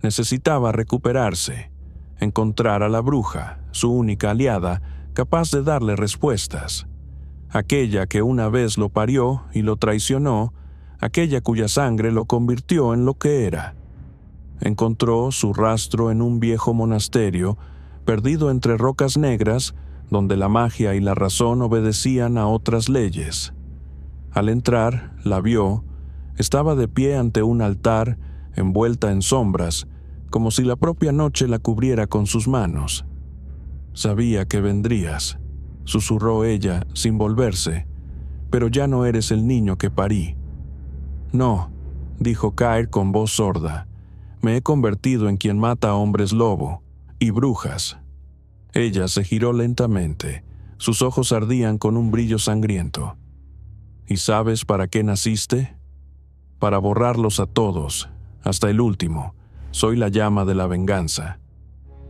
Necesitaba recuperarse. encontrar a la bruja, su única aliada, capaz de darle respuestas. Aquella que una vez lo parió y lo traicionó, aquella cuya sangre lo convirtió en lo que era. Encontró su rastro en un viejo monasterio, perdido entre rocas negras, donde la magia y la razón obedecían a otras leyes. Al entrar, la vio, estaba de pie ante un altar, envuelta en sombras, como si la propia noche la cubriera con sus manos. «Sabía que vendrías», susurró ella, sin volverse, «pero ya no eres el niño que parí». «No», dijo Caer con voz sorda, «me he convertido en quien mata a hombres lobo y brujas». Ella se giró lentamente, sus ojos ardían con un brillo sangriento. «¿Y sabes para qué naciste?» «Para borrarlos a todos, hasta el último. Soy la llama de la venganza».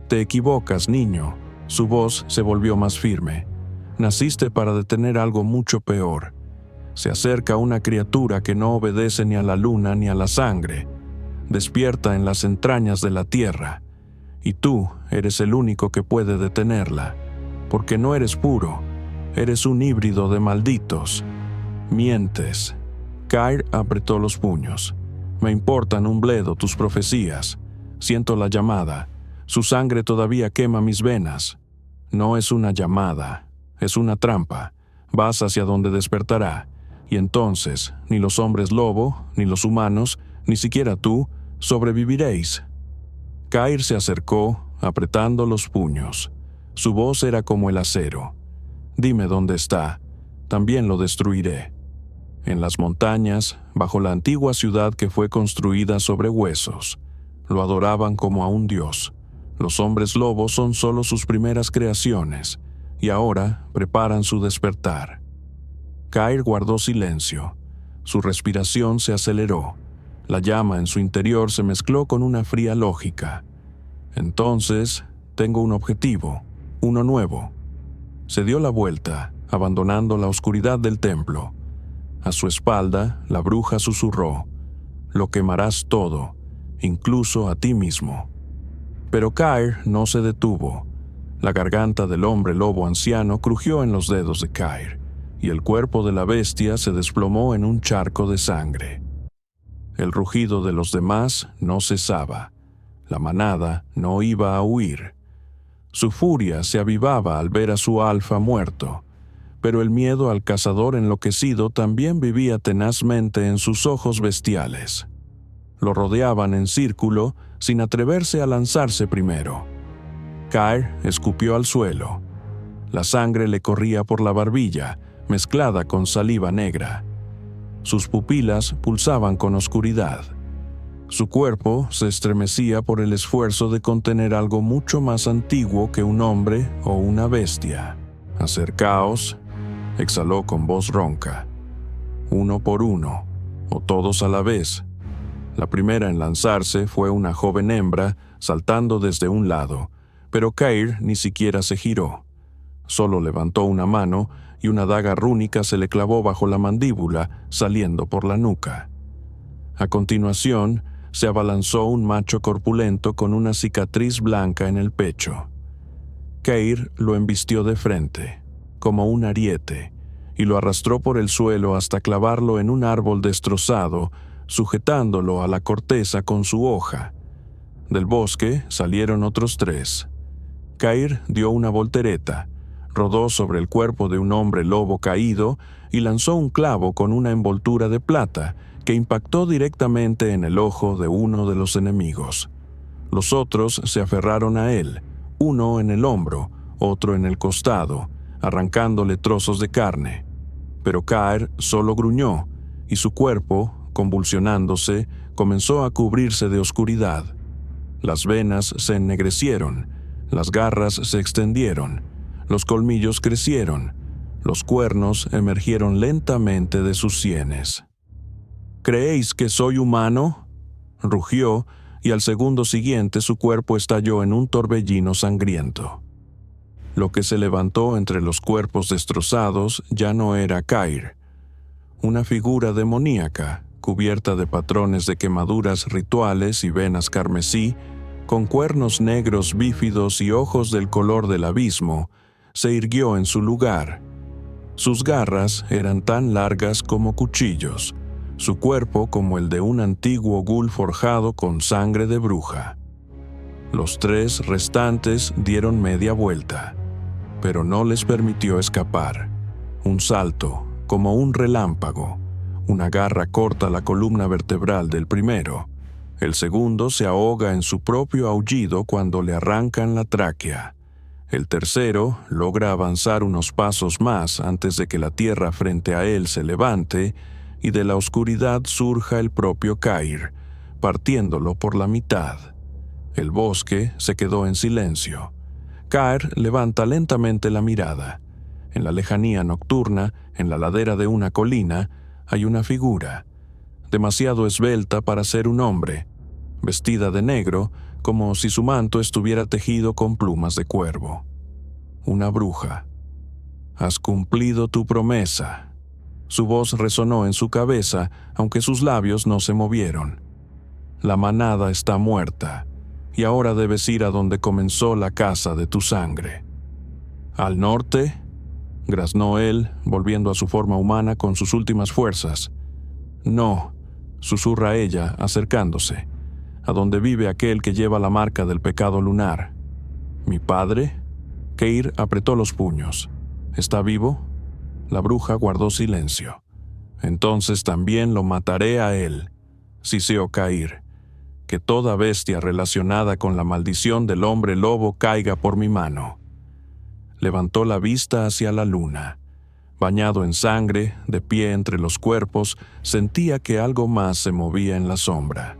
«Te equivocas, niño». Su voz se volvió más firme. «Naciste para detener algo mucho peor. Se acerca una criatura que no obedece ni a la luna ni a la sangre. Despierta en las entrañas de la tierra. Y tú eres el único que puede detenerla, porque no eres puro, eres un híbrido de malditos. Mientes». Caer apretó los puños. «Me importan un bledo tus profecías. Siento la llamada. Su sangre todavía quema mis venas. No es una llamada, es una trampa. Vas hacia donde despertará, y entonces ni los hombres lobo, ni los humanos, ni siquiera tú, sobreviviréis». Caer se acercó, apretando los puños. Su voz era como el acero. «Dime dónde está. También lo destruiré». En las montañas, bajo la antigua ciudad que fue construida sobre huesos, lo adoraban como a un dios. Los hombres lobos son solo sus primeras creaciones, y ahora preparan su despertar. Caer guardó silencio. Su respiración se aceleró. La llama en su interior se mezcló con una fría lógica. «Entonces, tengo un objetivo, uno nuevo». Se dio la vuelta, abandonando la oscuridad del templo. A su espalda, la bruja susurró: «Lo quemarás todo, incluso a ti mismo». Pero Caer no se detuvo. La garganta del hombre lobo anciano crujió en los dedos de Caer, y el cuerpo de la bestia se desplomó en un charco de sangre. El rugido de los demás no cesaba. La manada no iba a huir. Su furia se avivaba al ver a su alfa muerto, pero el miedo al cazador enloquecido también vivía tenazmente en sus ojos bestiales. Lo rodeaban en círculo sin atreverse a lanzarse primero. Caer escupió al suelo. La sangre le corría por la barbilla, mezclada con saliva negra. Sus pupilas pulsaban con oscuridad. Su cuerpo se estremecía por el esfuerzo de contener algo mucho más antiguo que un hombre o una bestia. «Acercaos», exhaló con voz ronca. «Uno por uno, o todos a la vez». La primera en lanzarse fue una joven hembra, saltando desde un lado, pero Caer ni siquiera se giró. Solo levantó una mano y una daga rúnica se le clavó bajo la mandíbula, saliendo por la nuca. A continuación, se abalanzó un macho corpulento con una cicatriz blanca en el pecho. Caer lo embistió de frente, como un ariete, y lo arrastró por el suelo hasta clavarlo en un árbol destrozado, sujetándolo a la corteza con su hoja. Del bosque salieron otros 3. Caer dio una voltereta, rodó sobre el cuerpo de un hombre lobo caído y lanzó un clavo con una envoltura de plata que impactó directamente en el ojo de uno de los enemigos. Los otros se aferraron a él, uno en el hombro, otro en el costado, arrancándole trozos de carne. Pero Caer solo gruñó, y su cuerpo, convulsionándose, comenzó a cubrirse de oscuridad. Las venas se ennegrecieron, las garras se extendieron, los colmillos crecieron, los cuernos emergieron lentamente de sus sienes. «¿Creéis que soy humano?», rugió, y al segundo siguiente su cuerpo estalló en un torbellino sangriento. Lo que se levantó entre los cuerpos destrozados ya no era Caer. Una figura demoníaca, cubierta de patrones de quemaduras rituales y venas carmesí, con cuernos negros bífidos y ojos del color del abismo, se irguió en su lugar. Sus garras eran tan largas como cuchillos, su cuerpo como el de un antiguo ghoul forjado con sangre de bruja. Los 3 restantes dieron media vuelta, pero no les permitió escapar. Un salto, como un relámpago. Una garra corta la columna vertebral del primero. El segundo se ahoga en su propio aullido cuando le arrancan la tráquea. El tercero logra avanzar unos pasos más antes de que la tierra frente a él se levante y de la oscuridad surja el propio Cair, partiéndolo por la mitad. El bosque se quedó en silencio. Cair levanta lentamente la mirada. En la lejanía nocturna, en la ladera de una colina, hay una figura, demasiado esbelta para ser un hombre, vestida de negro, como si su manto estuviera tejido con plumas de cuervo. Una bruja. Has cumplido tu promesa. Su voz resonó en su cabeza, aunque sus labios no se movieron. La manada está muerta, y ahora debes ir a donde comenzó la casa de tu sangre. ¿Al norte?, graznó él, volviendo a su forma humana con sus últimas fuerzas. No, susurra ella, acercándose, a donde vive aquel que lleva la marca del pecado lunar. ¿Mi padre? Cair apretó los puños. ¿Está vivo? La bruja guardó silencio. Entonces también lo mataré a él, siseó Cair. Que toda bestia relacionada con la maldición del hombre lobo caiga por mi mano. Levantó la vista hacia la luna. Bañado en sangre, de pie entre los cuerpos, sentía que algo más se movía en la sombra.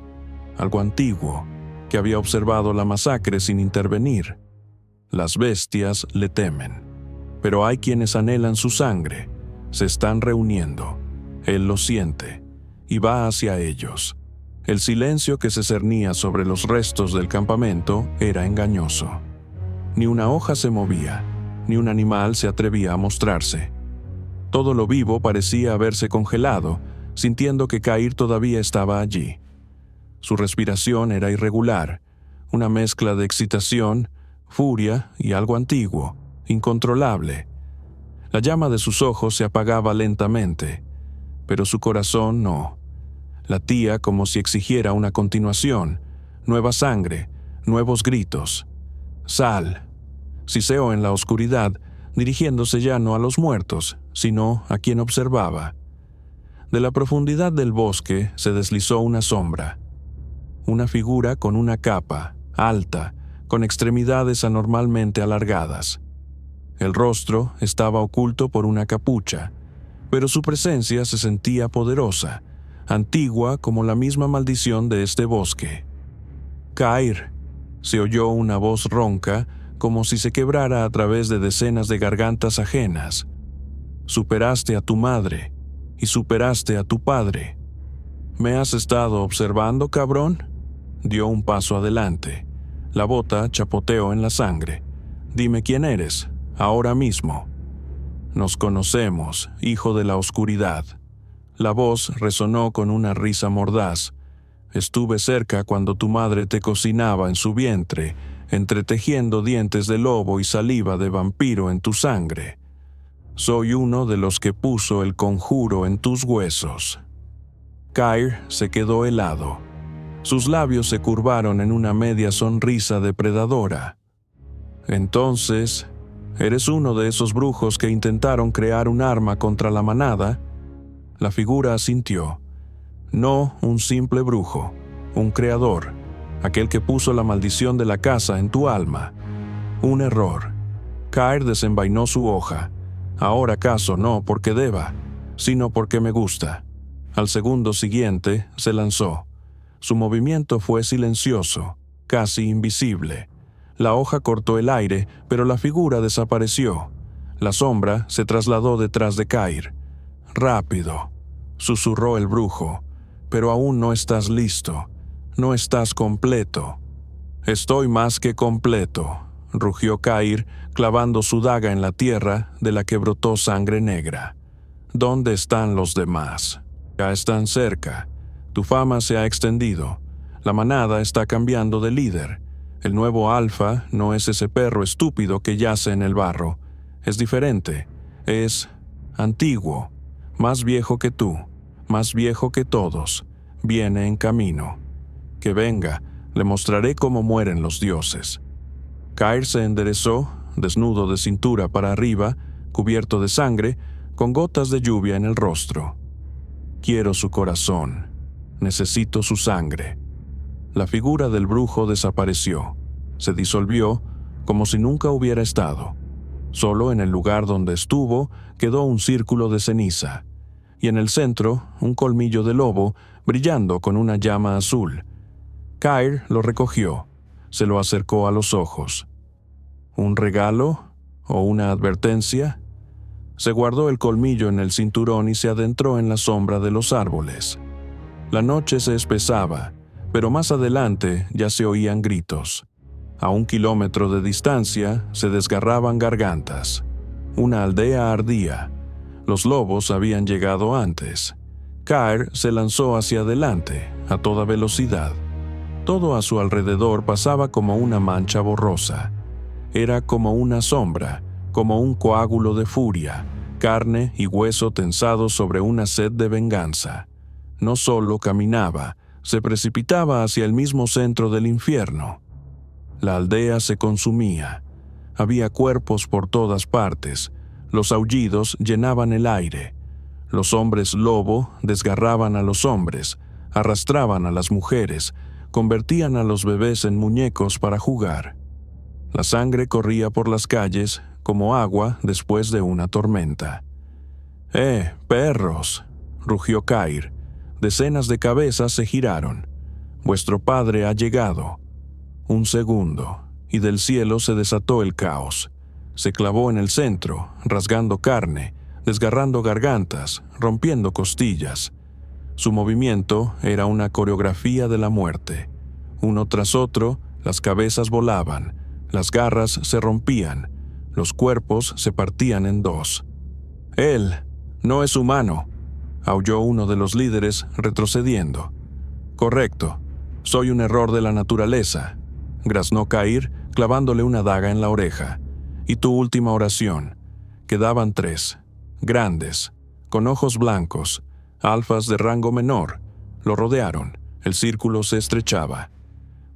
Algo antiguo, que había observado la masacre sin intervenir. Las bestias le temen, pero hay quienes anhelan su sangre. Se están reuniendo. Él lo siente, y va hacia ellos. El silencio que se cernía sobre los restos del campamento era engañoso. Ni una hoja se movía, ni un animal se atrevía a mostrarse. Todo lo vivo parecía haberse congelado, sintiendo que Cair todavía estaba allí. Su respiración era irregular, una mezcla de excitación, furia y algo antiguo, incontrolable. La llama de sus ojos se apagaba lentamente, pero su corazón no. Latía como si exigiera una continuación, nueva sangre, nuevos gritos. «Sal», siseó en la oscuridad, dirigiéndose ya no a los muertos, sino a quien observaba. De la profundidad del bosque se deslizó una sombra. Una figura con una capa, alta, con extremidades anormalmente alargadas. El rostro estaba oculto por una capucha, pero su presencia se sentía poderosa, antigua como la misma maldición de este bosque. «Cair», se oyó una voz ronca, como si se quebrara a través de decenas de gargantas ajenas. «Superaste a tu madre, y superaste a tu padre. ¿Me has estado observando, cabrón?» Dio un paso adelante. La bota chapoteó en la sangre. «Dime quién eres, ahora mismo». «Nos conocemos, hijo de la oscuridad». La voz resonó con una risa mordaz. «Estuve cerca cuando tu madre te cocinaba en su vientre, entretejiendo dientes de lobo y saliva de vampiro en tu sangre. Soy uno de los que puso el conjuro en tus huesos». Cair se quedó helado. Sus labios se curvaron en una media sonrisa depredadora. «Entonces, ¿eres uno de esos brujos que intentaron crear un arma contra la manada?» La figura asintió. «No un simple brujo, un creador, aquel que puso la maldición de la casa en tu alma. Un error». Cair desenvainó su hoja. «Ahora acaso no porque deba, sino porque me gusta». Al segundo siguiente se lanzó. Su movimiento fue silencioso, casi invisible. La hoja cortó el aire, pero la figura desapareció. La sombra se trasladó detrás de Cair. «Rápido», susurró el brujo, «pero aún no estás listo. No estás completo». «Estoy más que completo», rugió Cair, clavando su daga en la tierra de la que brotó sangre negra. «¿Dónde están los demás? Ya están cerca. Tu fama se ha extendido. La manada está cambiando de líder. El nuevo Alfa no es ese perro estúpido que yace en el barro. Es diferente. Es antiguo. Más viejo que tú. Más viejo que todos. Viene en camino. Que venga, le mostraré cómo mueren los dioses. Cair se enderezó, desnudo de cintura para arriba, cubierto de sangre, con gotas de lluvia en el rostro. Quiero su corazón. Necesito su sangre. La figura del brujo desapareció. Se disolvió como si nunca hubiera estado. Solo en el lugar donde estuvo quedó un círculo de ceniza, y en el centro un colmillo de lobo brillando con una llama azul. Cair lo recogió, se lo acercó a los ojos. ¿Un regalo o una advertencia? Se guardó el colmillo en el cinturón y se adentró en la sombra de los árboles. La noche se espesaba, pero más adelante ya se oían gritos. A 1 kilómetro de distancia se desgarraban gargantas. Una aldea ardía. Los lobos habían llegado antes. Cair se lanzó hacia adelante, a toda velocidad. Todo a su alrededor pasaba como una mancha borrosa. Era como una sombra, como un coágulo de furia, carne y hueso tensados sobre una sed de venganza. No solo caminaba, se precipitaba hacia el mismo centro del infierno. La aldea se consumía. Había cuerpos por todas partes. Los aullidos llenaban el aire. Los hombres lobo desgarraban a los hombres, arrastraban a las mujeres, convertían a los bebés en muñecos para jugar. La sangre corría por las calles como agua después de una tormenta. Perros!, rugió Cair. Decenas de cabezas se giraron. Vuestro padre ha llegado. 1 segundo, y del cielo se desató el caos. Se clavó en el centro, rasgando carne, desgarrando gargantas, rompiendo costillas. Su movimiento era una coreografía de la muerte. Uno tras otro, las cabezas volaban, las garras se rompían, los cuerpos se partían en dos. «Él no es humano», aulló uno de los líderes retrocediendo. «Correcto, soy un error de la naturaleza», graznó Cair, clavándole una daga en la oreja. «Y tu última oración». Quedaban 3, grandes, con ojos blancos, alfas de rango menor. Lo rodearon, el círculo se estrechaba.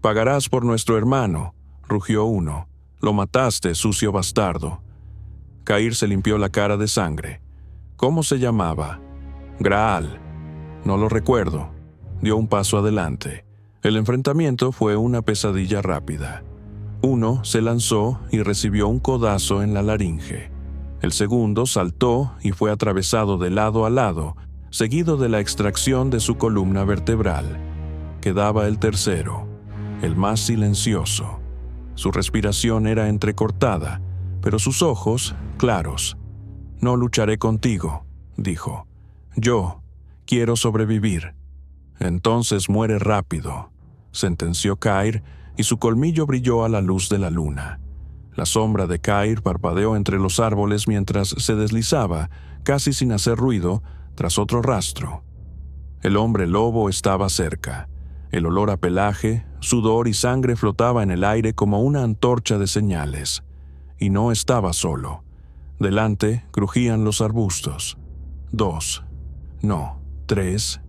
«Pagarás por nuestro hermano», rugió uno. «Lo mataste, sucio bastardo». Cair se limpió la cara de sangre. «¿Cómo se llamaba?» «Graal». «No lo recuerdo». Dio un paso adelante. El enfrentamiento fue una pesadilla rápida. Uno se lanzó y recibió un codazo en la laringe. El segundo saltó y fue atravesado de lado a lado, seguido de la extracción de su columna vertebral. Quedaba el tercero, el más silencioso. Su respiración era entrecortada, pero sus ojos claros. «No lucharé contigo», dijo. «Yo quiero sobrevivir». «Entonces muere rápido», sentenció Cair, y su colmillo brilló a la luz de la luna. La sombra de Cair parpadeó entre los árboles mientras se deslizaba, casi sin hacer ruido, tras otro rastro. El hombre lobo estaba cerca. El olor a pelaje, sudor y sangre flotaba en el aire como una antorcha de señales. Y no estaba solo. Delante crujían los arbustos. 2. No, 3.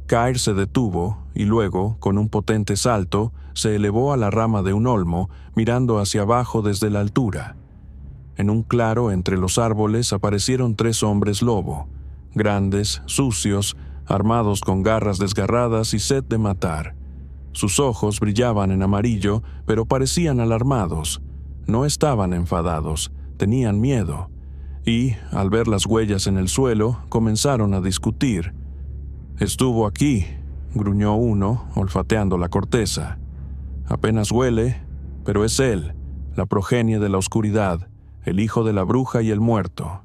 Cair se detuvo y luego, con un potente salto, se elevó a la rama de un olmo, mirando hacia abajo desde la altura. En un claro entre los árboles aparecieron 3 hombres lobo, grandes, sucios, armados con garras desgarradas y sed de matar. Sus ojos brillaban en amarillo, pero parecían alarmados. No estaban enfadados, tenían miedo. Y, al ver las huellas en el suelo, comenzaron a discutir. «Estuvo aquí», gruñó uno, olfateando la corteza. «Apenas huele, pero es él, la progenie de la oscuridad, el hijo de la bruja y el muerto».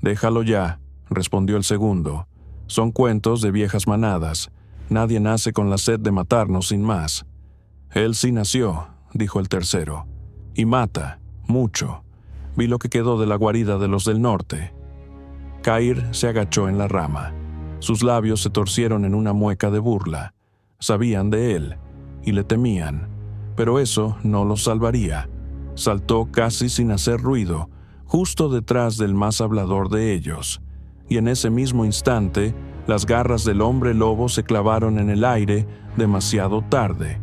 «Déjalo ya», respondió el segundo. «Son cuentos de viejas manadas. Nadie nace con la sed de matarnos sin más». «Él sí nació», dijo el tercero. «Y mata, mucho. Vi lo que quedó de la guarida de los del norte». Cair se agachó en la rama. Sus labios se torcieron en una mueca de burla. Sabían de él, y le temían. pero eso no los salvaría. Saltó casi sin hacer ruido, justo detrás del más hablador de ellos, y en ese mismo instante, las garras del hombre lobo se clavaron en el aire demasiado tarde.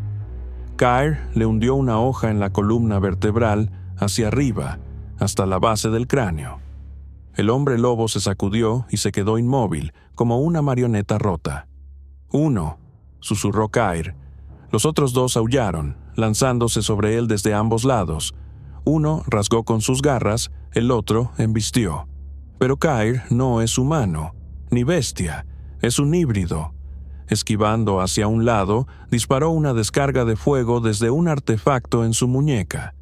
Caer le hundió una hoja en la columna vertebral hacia arriba, hasta la base del cráneo. El hombre lobo se sacudió y se quedó inmóvil, como una marioneta rota. «Uno», susurró Caer. Los otros dos aullaron, lanzándose sobre él desde ambos lados. Uno rasgó con sus garras, el otro embistió. Pero Caer no es humano, ni bestia, es un híbrido. Esquivando hacia un lado, disparó una descarga de fuego desde un artefacto en su muñeca.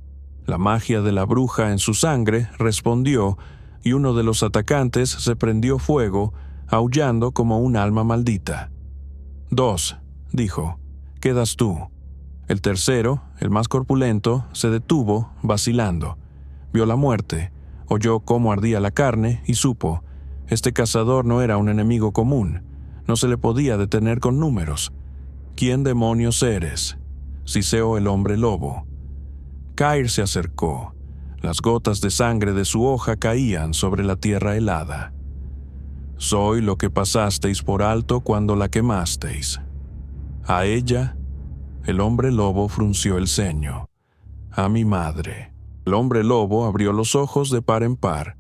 La magia de la bruja en su sangre respondió, y uno de los atacantes se prendió fuego, aullando como un alma maldita. «Dos», dijo, «quedas tú». El tercero, el más corpulento, se detuvo, vacilando. Vio la muerte, oyó cómo ardía la carne y supo, este cazador no era un enemigo común. No se le podía detener con números. «¿Quién demonios eres?», siseó el hombre lobo. Caer se acercó. Las gotas de sangre de su hoja caían sobre la tierra helada. «Soy lo que pasasteis por alto cuando la quemasteis». «¿A ella?». El hombre lobo frunció el ceño. «A mi madre». El hombre lobo abrió los ojos de par en par.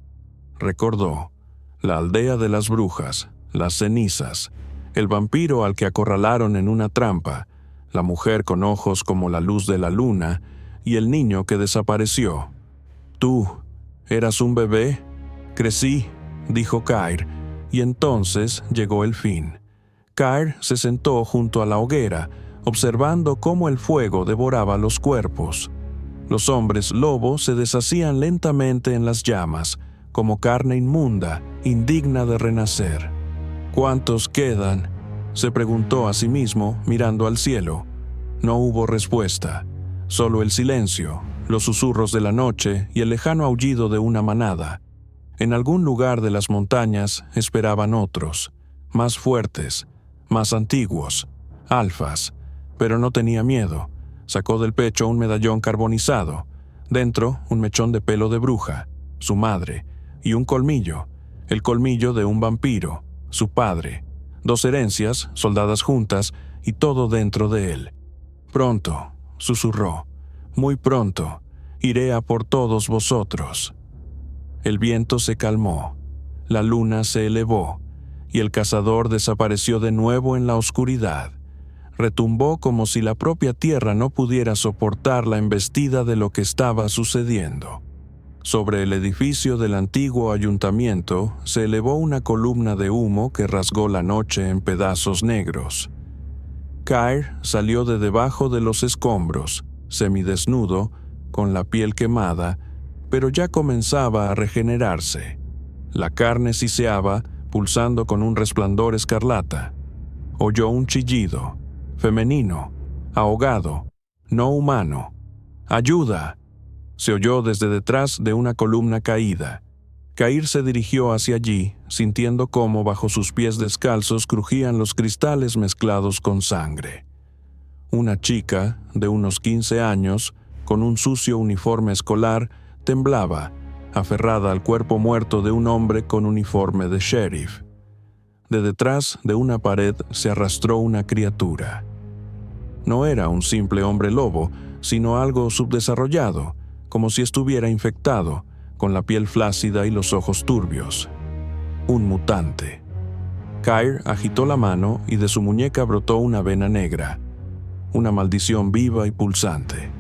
Recordó. La aldea de las brujas, las cenizas, el vampiro al que acorralaron en una trampa, la mujer con ojos como la luz de la luna y el niño que desapareció. «¿Tú eras un bebé?». «Crecí», dijo Caer, y entonces llegó el fin. Caer se sentó junto a la hoguera, observando cómo el fuego devoraba los cuerpos. Los hombres lobo se deshacían lentamente en las llamas, como carne inmunda, indigna de renacer. «¿Cuántos quedan?», se preguntó a sí mismo, mirando al cielo. No hubo respuesta, solo el silencio, los susurros de la noche y el lejano aullido de una manada. En algún lugar de las montañas esperaban otros, más fuertes, más antiguos, alfas, pero no tenía miedo. Sacó del pecho un medallón carbonizado, dentro un mechón de pelo de bruja, su madre, y un colmillo, el colmillo de un vampiro, su padre, 2 herencias soldadas juntas y todo dentro de él. «Pronto», susurró, «muy pronto, iré a por todos vosotros». El viento se calmó, la luna se elevó, y el cazador desapareció de nuevo en la oscuridad. Retumbó como si la propia tierra no pudiera soportar la embestida de lo que estaba sucediendo. Sobre el edificio del antiguo ayuntamiento se elevó una columna de humo que rasgó la noche en pedazos negros. Caer salió de debajo de los escombros, semidesnudo, con la piel quemada, pero ya comenzaba a regenerarse. La carne siseaba, pulsando con un resplandor escarlata. Oyó un chillido, femenino, ahogado, no humano. «¡Ayuda!», se oyó desde detrás de una columna caída. Caer se dirigió hacia allí, sintiendo cómo bajo sus pies descalzos crujían los cristales mezclados con sangre. Una chica, de unos 15 años, con un sucio uniforme escolar, temblaba, aferrada al cuerpo muerto de un hombre con uniforme de sheriff. De detrás de una pared se arrastró una criatura. No era un simple hombre lobo, sino algo subdesarrollado, como si estuviera infectado, con la piel flácida y los ojos turbios. Un mutante. Caer agitó la mano y de su muñeca brotó una vena negra, una maldición viva y pulsante.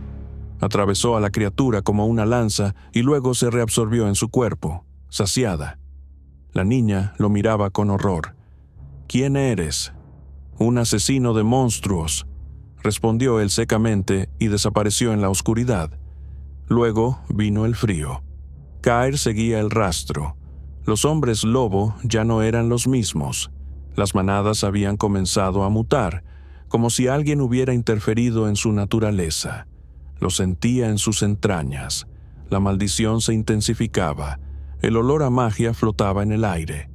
Atravesó a la criatura como una lanza y luego se reabsorbió en su cuerpo, saciada. La niña lo miraba con horror. «¿Quién eres?». «Un asesino de monstruos», respondió él secamente y desapareció en la oscuridad. Luego vino el frío. Caer seguía el rastro. Los hombres lobo ya no eran los mismos. Las manadas habían comenzado a mutar, como si alguien hubiera interferido en su naturaleza. Lo sentía en sus entrañas. La maldición se intensificaba. El olor a magia flotaba en el aire.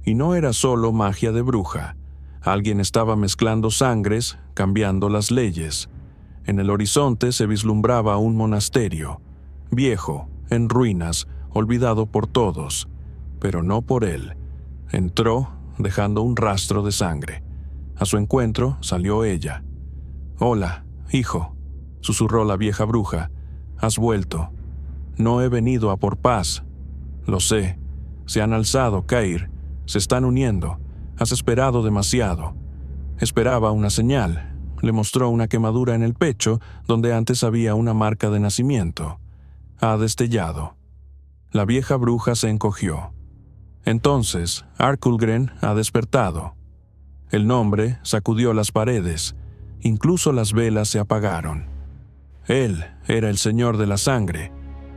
Y no era solo magia de bruja. Alguien estaba mezclando sangres, cambiando las leyes. En el horizonte se vislumbraba un monasterio, viejo, en ruinas, olvidado por todos, pero no por él. Entró, dejando un rastro de sangre. A su encuentro salió ella. «Hola, hijo», susurró la vieja bruja. «Has vuelto. No he venido a por paz. Lo sé. Se han alzado, Cair. Se están uniendo. Has esperado demasiado». Esperaba una señal. Le mostró una quemadura en el pecho donde antes había una marca de nacimiento. Ha destellado. La vieja bruja se encogió. Entonces, Arkulgren ha despertado. El nombre sacudió las paredes. Incluso las velas se apagaron. Él era el señor de la sangre,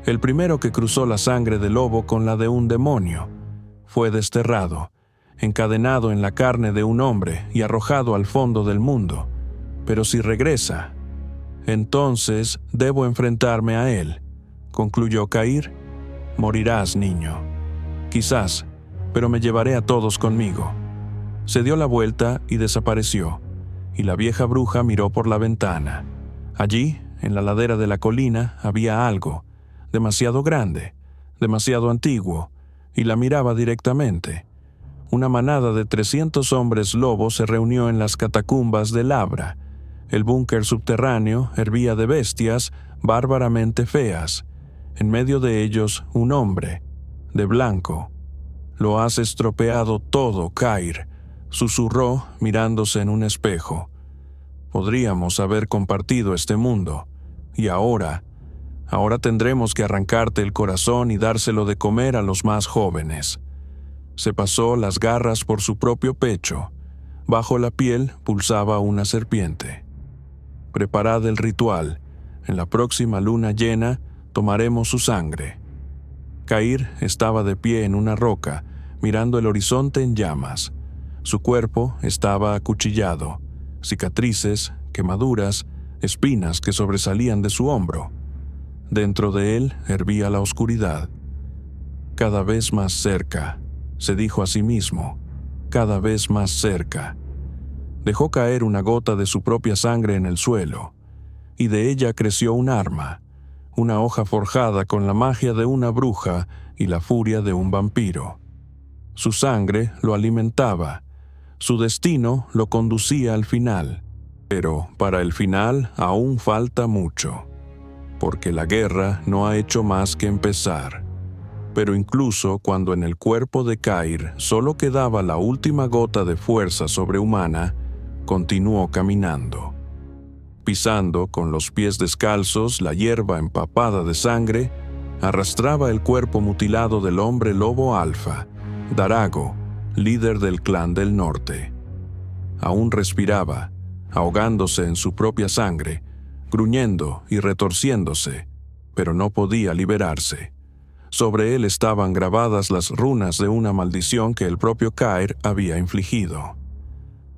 el primero que cruzó la sangre del lobo con la de un demonio. Fue desterrado, encadenado en la carne de un hombre y arrojado al fondo del mundo. Pero si regresa, entonces debo enfrentarme a él, concluyó Cair. Morirás, niño. Quizás, pero me llevaré a todos conmigo. Se dio la vuelta y desapareció, y la vieja bruja miró por la ventana. Allí, en la ladera de la colina, había algo, demasiado grande, demasiado antiguo, y la miraba directamente. Una manada de 300 hombres lobos se reunió en las catacumbas de Labra. El búnker subterráneo hervía de bestias bárbaramente feas. En medio de ellos, un hombre, de blanco. «Lo has estropeado todo, Cair», susurró mirándose en un espejo. «Podríamos haber compartido este mundo, y ahora tendremos que arrancarte el corazón y dárselo de comer a los más jóvenes». Se pasó las garras por su propio pecho. Bajo la piel pulsaba una serpiente. «Preparad el ritual. En la próxima luna llena tomaremos su sangre». Cair estaba de pie en una roca, mirando el horizonte en llamas. Su cuerpo estaba acuchillado, cicatrices, quemaduras, espinas que sobresalían de su hombro. Dentro de él hervía la oscuridad. «Cada vez más cerca», se dijo a sí mismo, «cada vez más cerca». Dejó caer una gota de su propia sangre en el suelo, y de ella creció un arma, una hoja forjada con la magia de una bruja y la furia de un vampiro. Su sangre lo alimentaba, su destino lo conducía al final, pero para el final aún falta mucho, porque la guerra no ha hecho más que empezar. Pero incluso cuando en el cuerpo de Cair solo quedaba la última gota de fuerza sobrehumana, continuó caminando. Pisando con los pies descalzos la hierba empapada de sangre, arrastraba el cuerpo mutilado del hombre lobo alfa, Darago, líder del clan del norte. Aún respiraba, ahogándose en su propia sangre, gruñendo y retorciéndose, pero no podía liberarse. Sobre él estaban grabadas las runas de una maldición que el propio Cair había infligido.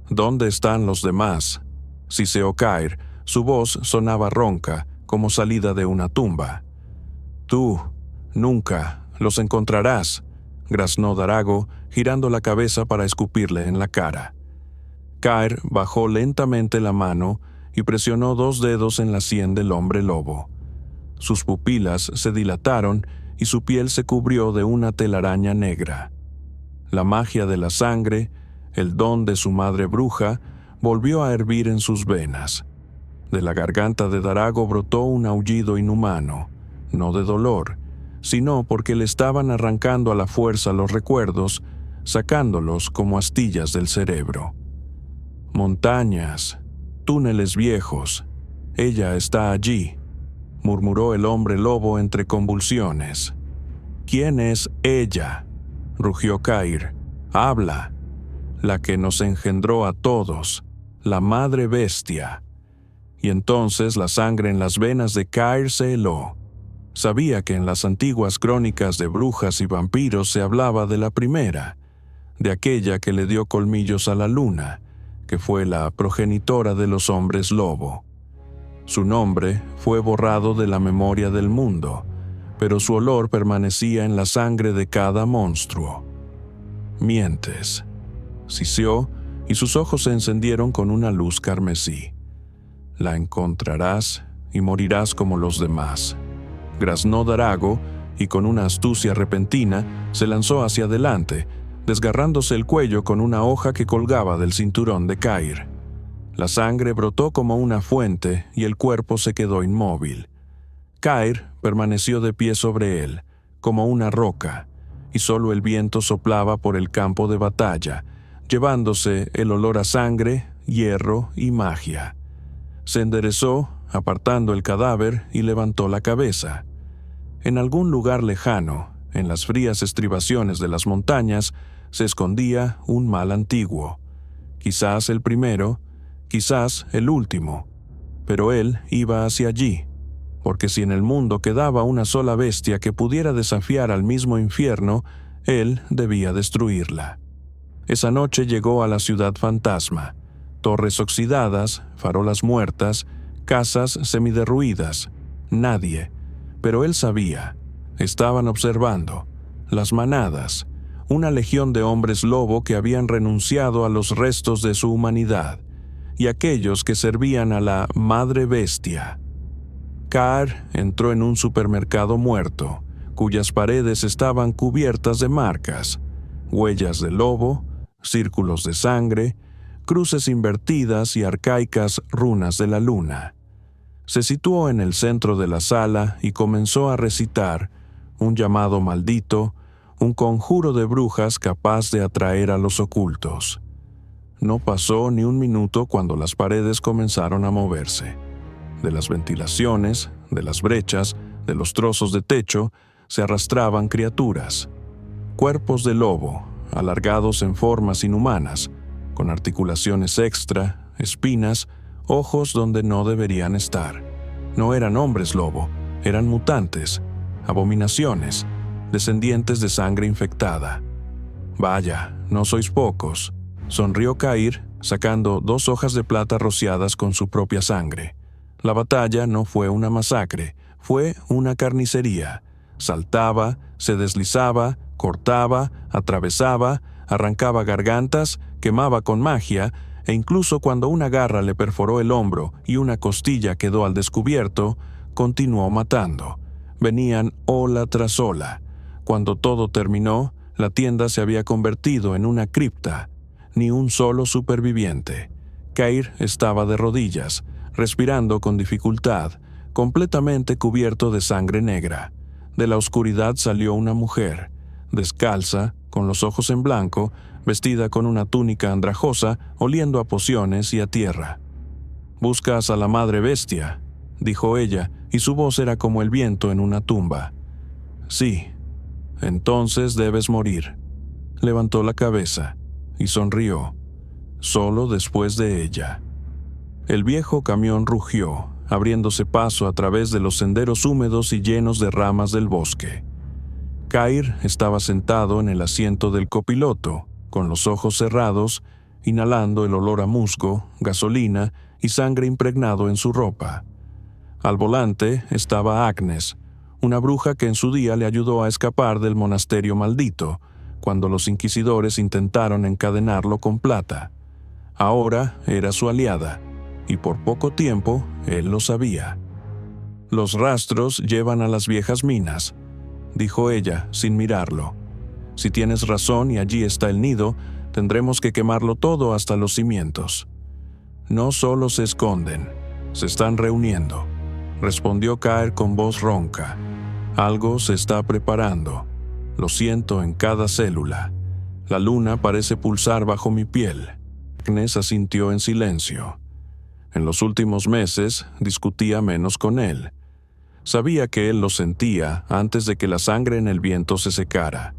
«¿Dónde están los demás?», siseó Cair. Su voz sonaba ronca, como salida de una tumba. «Tú, nunca, los encontrarás», graznó Darago, girando la cabeza para escupirle en la cara. Cair bajó lentamente la mano y presionó 2 dedos en la sien del hombre lobo. Sus pupilas se dilataron y su piel se cubrió de una telaraña negra. La magia de la sangre, el don de su madre bruja, volvió a hervir en sus venas. De la garganta de Darago brotó un aullido inhumano, no de dolor, sino porque le estaban arrancando a la fuerza los recuerdos, sacándolos como astillas del cerebro. «Montañas, túneles viejos, ella está allí», murmuró el hombre lobo entre convulsiones. «¿Quién es ella?», rugió Cair. «Habla». «La que nos engendró a todos, la madre bestia». Y entonces la sangre en las venas de Cair se heló. Sabía que en las antiguas crónicas de brujas y vampiros se hablaba de la primera, de aquella que le dio colmillos a la luna, que fue la progenitora de los hombres lobo. Su nombre fue borrado de la memoria del mundo, pero su olor permanecía en la sangre de cada monstruo. «Mientes», siseó, y sus ojos se encendieron con una luz carmesí. La encontrarás y morirás como los demás. Graznó Darago y con una astucia repentina se lanzó hacia adelante, desgarrándose el cuello con una hoja que colgaba del cinturón de Cair. La sangre brotó como una fuente y el cuerpo se quedó inmóvil. Cair permaneció de pie sobre él, como una roca, y solo el viento soplaba por el campo de batalla, llevándose el olor a sangre, hierro y magia. Se enderezó, apartando el cadáver, y levantó la cabeza. En algún lugar lejano, en las frías estribaciones de las montañas, se escondía un mal antiguo. Quizás el primero, quizás el último, pero él iba hacia allí, porque si en el mundo quedaba una sola bestia que pudiera desafiar al mismo infierno, él debía destruirla. Esa noche llegó a la ciudad fantasma, torres oxidadas, farolas muertas, casas semiderruidas, nadie, pero él sabía, estaban observando, las manadas, una legión de hombres lobo que habían renunciado a los restos de su humanidad, y aquellos que servían a la madre bestia. Cair entró en un supermercado muerto, cuyas paredes estaban cubiertas de marcas, huellas de lobo, círculos de sangre, cruces invertidas y arcaicas runas de la luna. Se situó en el centro de la sala y comenzó a recitar un llamado maldito, un conjuro de brujas capaz de atraer a los ocultos. No pasó ni un minuto cuando las paredes comenzaron a moverse. De las ventilaciones, de las brechas, de los trozos de techo, se arrastraban criaturas. Cuerpos de lobo, alargados en formas inhumanas, con articulaciones extra, espinas, ojos donde no deberían estar. No eran hombres lobo, eran mutantes, abominaciones, descendientes de sangre infectada. «Vaya, no sois pocos», sonrió Cair, sacando 2 hojas de plata rociadas con su propia sangre. La batalla no fue una masacre, fue una carnicería. Saltaba, se deslizaba, cortaba, atravesaba, arrancaba gargantas, quemaba con magia, e incluso cuando una garra le perforó el hombro y una costilla quedó al descubierto, continuó matando. Venían ola tras ola. Cuando todo terminó, la tienda se había convertido en una cripta. Ni un solo superviviente. Cair estaba de rodillas, respirando con dificultad, completamente cubierto de sangre negra. De la oscuridad salió una mujer, descalza, con los ojos en blanco, vestida con una túnica andrajosa, oliendo a pociones y a tierra. «Buscas a la madre bestia», dijo ella, y su voz era como el viento en una tumba. «Sí, entonces debes morir». Levantó la cabeza y sonrió, solo después de ella. El viejo camión rugió, abriéndose paso a través de los senderos húmedos y llenos de ramas del bosque. Cair estaba sentado en el asiento del copiloto, con los ojos cerrados, inhalando el olor a musgo, gasolina y sangre impregnado en su ropa. Al volante estaba Agnes, una bruja que en su día le ayudó a escapar del monasterio maldito, cuando los inquisidores intentaron encadenarlo con plata. Ahora era su aliada, y por poco tiempo él lo sabía. «Los rastros llevan a las viejas minas», dijo ella sin mirarlo. «Si tienes razón y allí está el nido, tendremos que quemarlo todo hasta los cimientos». «No solo se esconden, se están reuniendo», respondió Cair con voz ronca. «Algo se está preparando. Lo siento en cada célula. La luna parece pulsar bajo mi piel». Agnes asintió en silencio. En los últimos meses discutía menos con él. Sabía que él lo sentía antes de que la sangre en el viento se secara.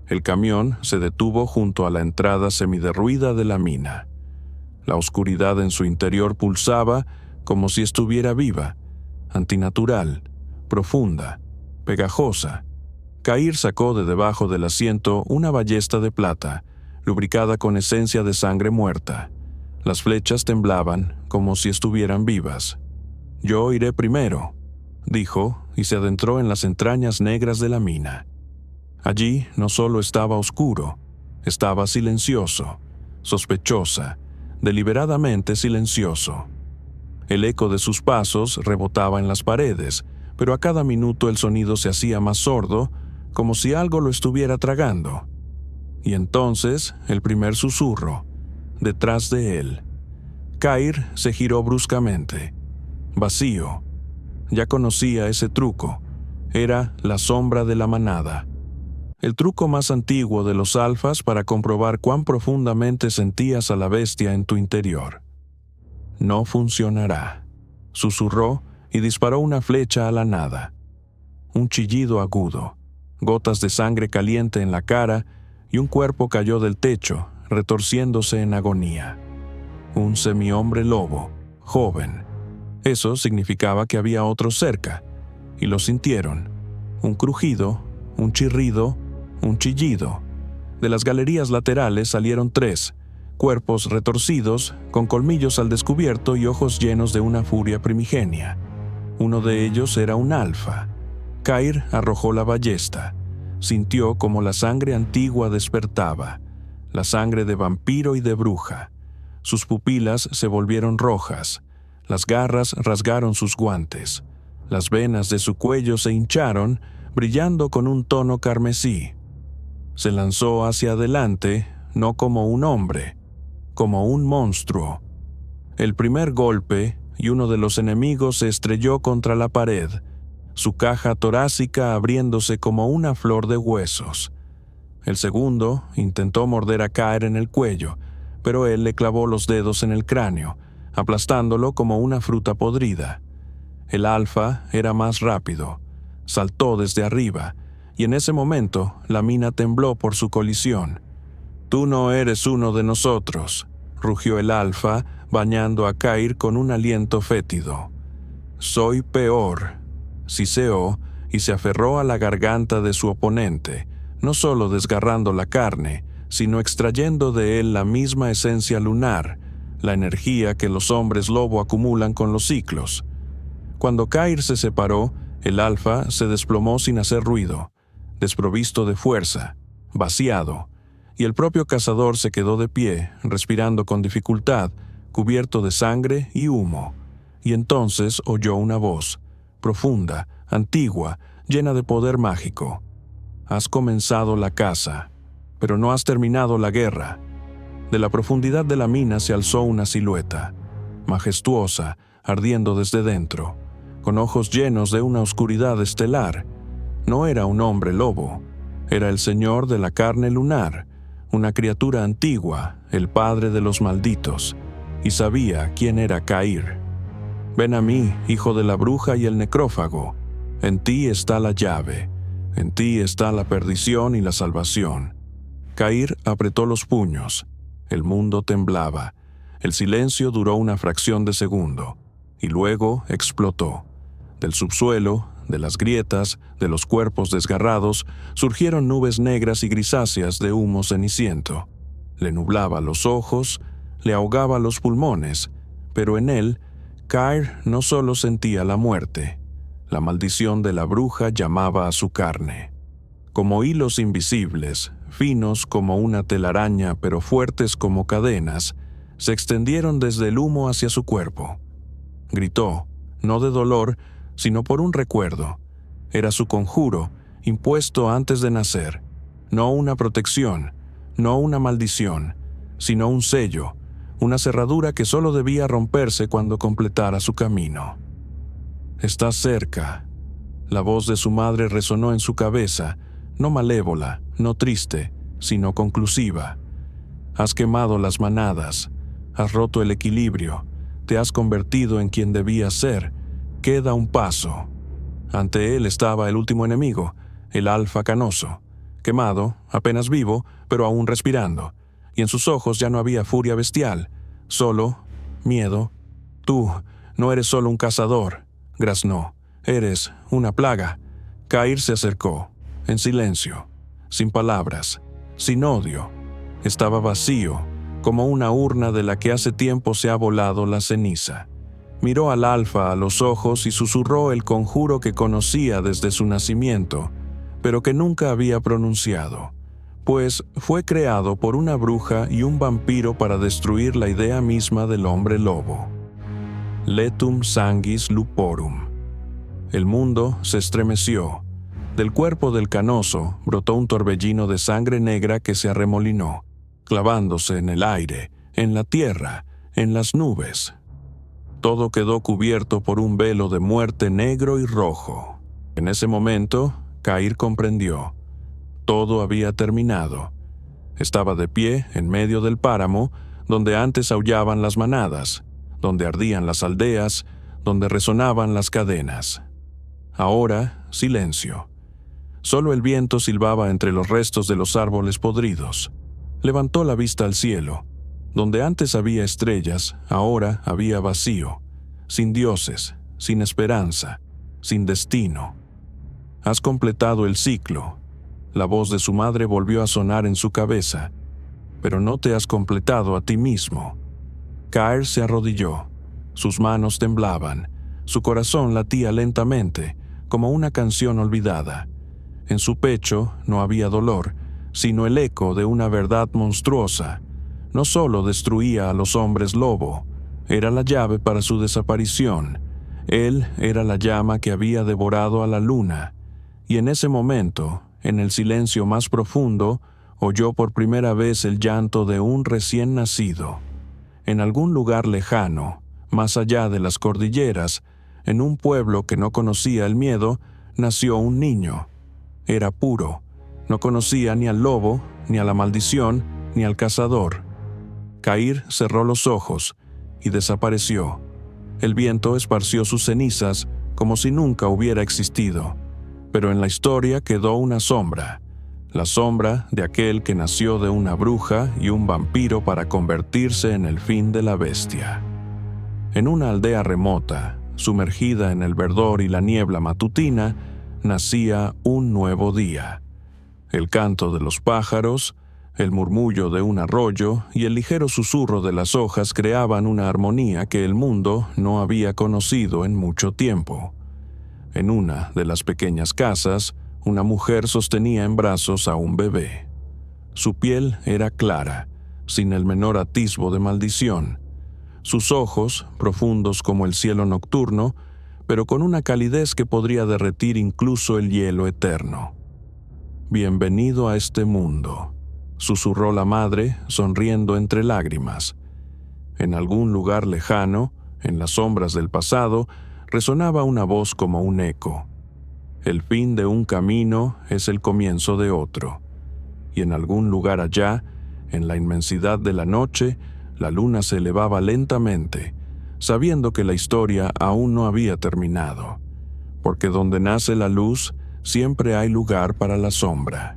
El camión se detuvo junto a la entrada semiderruida de la mina. La oscuridad en su interior pulsaba como si estuviera viva, antinatural, profunda, pegajosa. Cair sacó de debajo del asiento una ballesta de plata, lubricada con esencia de sangre muerta. Las flechas temblaban como si estuvieran vivas. «Yo iré primero», dijo, y se adentró en las entrañas negras de la mina. Allí no solo estaba oscuro, estaba silencioso, sospechosa, deliberadamente silencioso. El eco de sus pasos rebotaba en las paredes, pero a cada minuto el sonido se hacía más sordo, como si algo lo estuviera tragando. Y entonces, el primer susurro, detrás de él. Cair se giró bruscamente. Vacío. Ya conocía ese truco. Era la sombra de la manada. El truco más antiguo de los alfas para comprobar cuán profundamente sentías a la bestia en tu interior. No funcionará, susurró y disparó una flecha a la nada. Un chillido agudo, gotas de sangre caliente en la cara y un cuerpo cayó del techo, retorciéndose en agonía. Un semihombre lobo, joven. Eso significaba que había otro cerca, y lo sintieron. Un crujido, un chirrido, un chillido. De las galerías laterales salieron 3, cuerpos retorcidos, con colmillos al descubierto y ojos llenos de una furia primigenia. Uno de ellos era un alfa. Cair arrojó la ballesta. Sintió como la sangre antigua despertaba, la sangre de vampiro y de bruja. Sus pupilas se volvieron rojas, las garras rasgaron sus guantes, las venas de su cuello se hincharon, brillando con un tono carmesí. Se lanzó hacia adelante, no como un hombre, como un monstruo. El primer golpe, y uno de los enemigos se estrelló contra la pared, su caja torácica abriéndose como una flor de huesos. El segundo intentó morder a Cair en el cuello, pero él le clavó los dedos en el cráneo, aplastándolo como una fruta podrida. El alfa era más rápido. Saltó desde arriba, y en ese momento la mina tembló por su colisión. «Tú no eres uno de nosotros», rugió el alfa, bañando a Cair con un aliento fétido. «Soy peor», siseó y se aferró a la garganta de su oponente, no solo desgarrando la carne, sino extrayendo de él la misma esencia lunar, la energía que los hombres lobo acumulan con los ciclos. Cuando Cair se separó, el alfa se desplomó sin hacer ruido, desprovisto de fuerza, vaciado, y el propio cazador se quedó de pie, respirando con dificultad, cubierto de sangre y humo. Y entonces oyó una voz, profunda, antigua, llena de poder mágico. «Has comenzado la caza, pero no has terminado la guerra». De la profundidad de la mina se alzó una silueta, majestuosa, ardiendo desde dentro, con ojos llenos de una oscuridad estelar. No era un hombre lobo, era el señor de la carne lunar, una criatura antigua, el padre de los malditos, y sabía quién era Cair. «Ven a mí, hijo de la bruja y el necrófago. En ti está la llave, en ti está la perdición y la salvación». Cair apretó los puños. El mundo temblaba. El silencio duró una fracción de segundo, y luego explotó. Del subsuelo, de las grietas, de los cuerpos desgarrados, surgieron nubes negras y grisáceas de humo ceniciento. Le nublaba los ojos, le ahogaba los pulmones, pero en él, Cair no solo sentía la muerte. La maldición de la bruja llamaba a su carne. Como hilos invisibles, finos como una telaraña pero fuertes como cadenas, se extendieron desde el humo hacia su cuerpo. Gritó, no de dolor, sino por un recuerdo. Era su conjuro, impuesto antes de nacer. No una protección, no una maldición, sino un sello, una cerradura que solo debía romperse cuando completara su camino. «Estás cerca». La voz de su madre resonó en su cabeza, no malévola, no triste, sino conclusiva. «Has quemado las manadas, has roto el equilibrio, te has convertido en quien debías ser. Queda un paso». Ante él estaba el último enemigo, el alfa canoso, quemado, apenas vivo, pero aún respirando, y en sus ojos ya no había furia bestial, solo miedo. «Tú no eres solo un cazador», graznó, «eres una plaga». Cair se acercó, en silencio, sin palabras, sin odio. Estaba vacío, como una urna de la que hace tiempo se ha volado la ceniza. Miró al alfa a los ojos y susurró el conjuro que conocía desde su nacimiento, pero que nunca había pronunciado, pues fue creado por una bruja y un vampiro para destruir la idea misma del hombre lobo. letum sanguis luporum. El mundo se estremeció. Del cuerpo del canoso brotó un torbellino de sangre negra que se arremolinó, clavándose en el aire, en la tierra, en las nubes. Todo quedó cubierto por un velo de muerte negro y rojo. En ese momento, Cair comprendió. Todo había terminado. Estaba de pie en medio del páramo, donde antes aullaban las manadas, donde ardían las aldeas, donde resonaban las cadenas. Ahora, silencio. Solo el viento silbaba entre los restos de los árboles podridos. Levantó la vista al cielo. Donde antes había estrellas, ahora había vacío, sin dioses, sin esperanza, sin destino. Has completado el ciclo. La voz de su madre volvió a sonar en su cabeza. Pero no te has completado a ti mismo. Cair se arrodilló. Sus manos temblaban. Su corazón latía lentamente, como una canción olvidada. En su pecho no había dolor, sino el eco de una verdad monstruosa. No solo destruía a los hombres lobo, era la llave para su desaparición. Él era la llama que había devorado a la luna. Y en ese momento, en el silencio más profundo, oyó por primera vez el llanto de un recién nacido. En algún lugar lejano, más allá de las cordilleras, en un pueblo que no conocía el miedo, nació un niño. Era puro, no conocía ni al lobo, ni a la maldición, ni al cazador. Cair cerró los ojos y desapareció. El viento esparció sus cenizas como si nunca hubiera existido, pero en la historia quedó una sombra, la sombra de aquel que nació de una bruja y un vampiro para convertirse en el fin de la bestia. En una aldea remota, sumergida en el verdor y la niebla matutina, nacía un nuevo día. El canto de los pájaros, el murmullo de un arroyo y el ligero susurro de las hojas creaban una armonía que el mundo no había conocido en mucho tiempo. En una de las pequeñas casas, una mujer sostenía en brazos a un bebé. Su piel era clara, sin el menor atisbo de maldición. Sus ojos, profundos como el cielo nocturno, pero con una calidez que podría derretir incluso el hielo eterno. «Bienvenido a este mundo», susurró la madre, sonriendo entre lágrimas. En algún lugar lejano, en las sombras del pasado, resonaba una voz como un eco. El fin de un camino es el comienzo de otro. Y en algún lugar allá, en la inmensidad de la noche, la luna se elevaba lentamente, sabiendo que la historia aún no había terminado, porque donde nace la luz, siempre hay lugar para la sombra.